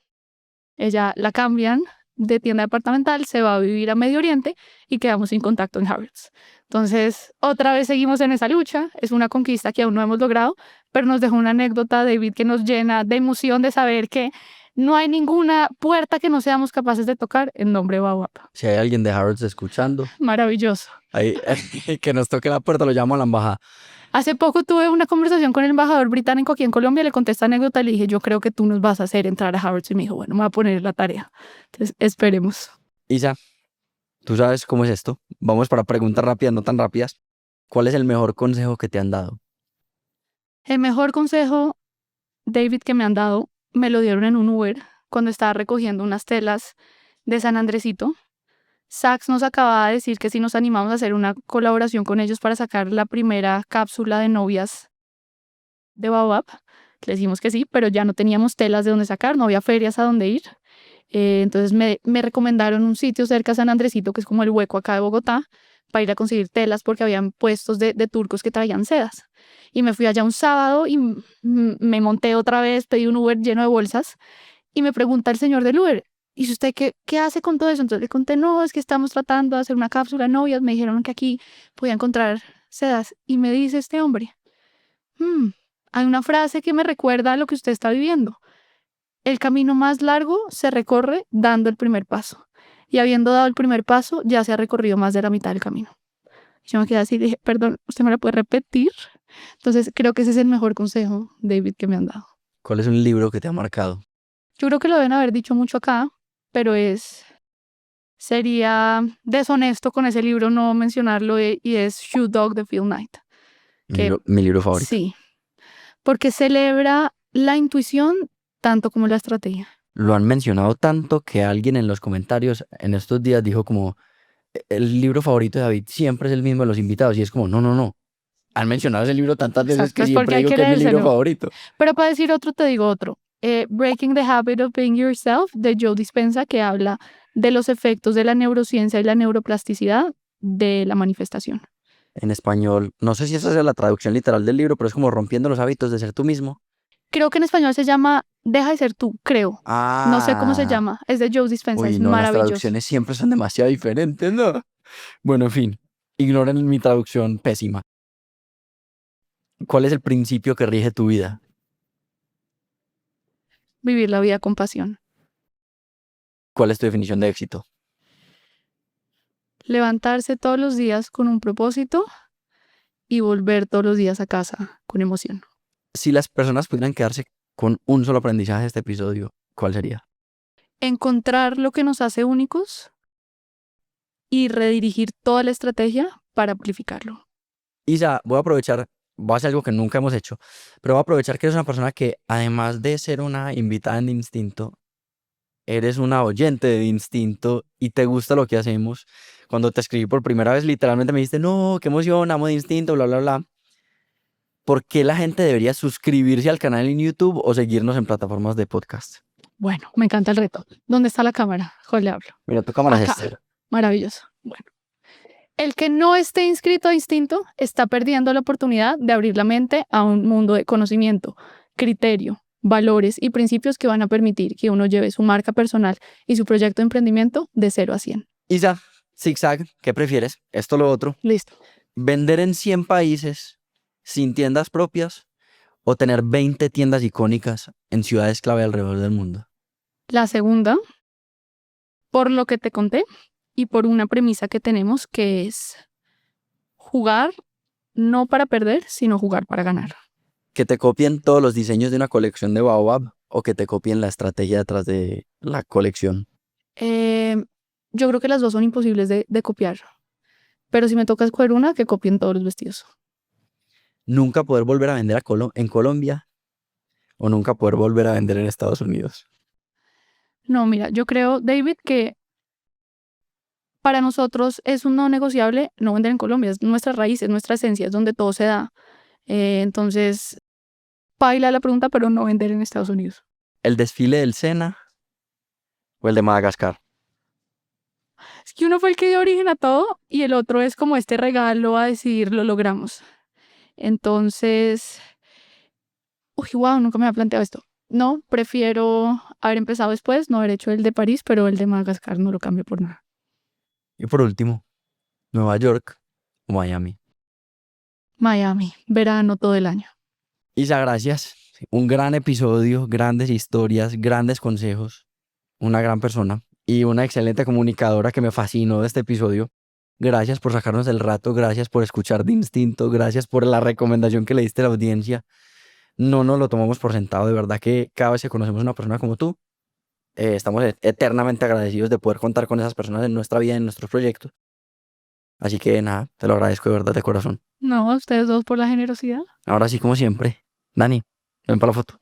ella la cambian de tienda departamental, se va a vivir a Medio Oriente y quedamos sin contacto en Harrods. Entonces, otra vez seguimos en esa lucha, es una conquista que aún no hemos logrado, pero nos dejó una anécdota, David, que nos llena de emoción de saber que no hay ninguna puerta que no seamos capaces de tocar en nombre de Baobab. Si hay alguien de Harrods escuchando, Maravilloso. ahí, que nos toque la puerta, lo llamo a la embajada. Hace poco tuve una conversación con el embajador británico aquí en Colombia, le conté esta anécdota y le dije, yo creo que tú nos vas a hacer entrar a Harrods. Y me dijo, bueno, me voy a poner la tarea. Entonces, esperemos. Isa, ¿tú sabes cómo es esto? Vamos para preguntas rápidas, no tan rápidas. ¿Cuál es el mejor consejo que te han dado? El mejor consejo, David, que me han dado, me lo dieron en un Uber cuando estaba recogiendo unas telas de San Andresito. Saks nos acababa de decir que si nos animamos a hacer una colaboración con ellos para sacar la primera cápsula de novias de Baobab. Le dijimos que sí, pero ya no teníamos telas de donde sacar, no había ferias a donde ir. Entonces me recomendaron un sitio cerca de San Andresito, que es como el Hueco acá de Bogotá, para ir a conseguir telas porque habían puestos de turcos que traían sedas. Y me fui allá un sábado y me monté otra vez, pedí un Uber lleno de bolsas y me pregunta el señor del Uber, ¿y usted qué hace con todo eso? Entonces le conté, no, es que estamos tratando de hacer una cápsula de novias, me dijeron que aquí podía encontrar sedas. Y me dice este hombre, hay una frase que me recuerda a lo que usted está viviendo. El camino más largo se recorre dando el primer paso. Y habiendo dado el primer paso, ya se ha recorrido más de la mitad del camino. Yo me quedé así y dije, perdón, ¿usted me la puede repetir? Entonces, creo que ese es el mejor consejo, David, que me han dado. ¿Cuál es un libro que te ha marcado? Yo creo que lo deben haber dicho mucho acá, pero es Sería deshonesto con ese libro no mencionarlo y es Shoe Dog de Phil Knight. Que Mi libro favorito. sí, porque celebra la intuición tanto como la estrategia. Lo han mencionado tanto que alguien en los comentarios en estos días dijo como, el libro favorito de David siempre es el mismo de los invitados. Y es como, no. Han mencionado ese libro tantas veces Exacto, que es porque siempre hay digo que que es mi libro leérselo. favorito. Pero para decir otro, te digo otro. Breaking the Habit of Being Yourself de Joe Dispenza, que habla de los efectos de la neurociencia y la neuroplasticidad de la manifestación. En español, no sé si esa es la traducción literal del libro, pero es como rompiendo los hábitos de ser tú mismo. Creo que en español se llama Deja de ser tú, creo. No sé cómo se Ah, llama. Es de Joe Dispenza, uy, es no, las maravilloso. traducciones siempre son demasiado diferentes, ¿no? Bueno, en fin, ignoren mi traducción pésima. ¿Cuál es el principio que rige tu vida? Vivir la vida con pasión. ¿Cuál es tu definición de éxito? Levantarse todos los días con un propósito y volver todos los días a casa con emoción. Si las personas pudieran quedarse con un solo aprendizaje de este episodio, ¿cuál sería? Encontrar lo que nos hace únicos y redirigir toda la estrategia para amplificarlo. Isa, voy a hacer algo que nunca hemos hecho, pero voy a aprovechar que eres una persona que, además de ser una invitada en Instinto, eres una oyente de Instinto y te gusta lo que hacemos. Cuando te escribí por primera vez, literalmente me dijiste, no, qué emoción, amo de Instinto, bla, bla, bla. ¿Por qué la gente debería suscribirse al canal en YouTube o seguirnos en plataformas de podcast? Bueno, me encanta el reto. ¿Dónde está la cámara? Joder, le hablo. Mira, tu cámara es Acá. esta. Maravilloso. Bueno. El que no esté inscrito a Instinto está perdiendo la oportunidad de abrir la mente a un mundo de conocimiento, criterio, valores y principios que van a permitir que uno lleve su marca personal y su proyecto de emprendimiento de 0 a 100. Isa, zigzag, ¿qué prefieres? Esto o lo otro. Listo. ¿Vender en 100 países sin tiendas propias o tener 20 tiendas icónicas en ciudades clave alrededor del mundo? La segunda, por lo que te conté y por una premisa que tenemos que es jugar no para perder, sino jugar para ganar. ¿Que te copien todos los diseños de una colección de Baobab o que te copien la estrategia detrás de la colección? Yo creo que las dos son imposibles de copiar, pero si me toca escoger una, que copien todos los vestidos. ¿Nunca poder volver a vender en Colombia o nunca poder volver a vender en Estados Unidos? No, mira, yo creo, David, que para nosotros es un no negociable no vender en Colombia, es nuestra raíz, es nuestra esencia, es donde todo se da. Entonces, paila la pregunta, pero no vender en Estados Unidos. ¿El desfile del Sena o el de Madagascar? Es que uno fue el que dio origen a todo y el otro es como este regalo a decir, lo logramos. Entonces, uy, wow, nunca me había planteado esto. No, prefiero haber empezado después, no haber hecho el de París, pero el de Madagascar no lo cambio por nada. Y por último, ¿Nueva York o Miami? Miami, verano todo el año. Isa, gracias. Un gran episodio, grandes historias, grandes consejos. Una gran persona y una excelente comunicadora que me fascinó de este episodio. Gracias por sacarnos el rato, gracias por escuchar de Instinto, gracias por la recomendación que le diste a la audiencia. No nos lo tomamos por sentado, de verdad que cada vez que conocemos a una persona como tú, estamos eternamente agradecidos de poder contar con esas personas en nuestra vida, en nuestros proyectos. Así que nada, te lo agradezco de verdad de corazón. No, ustedes dos por la generosidad. Ahora sí, como siempre, Dani, ven para la foto.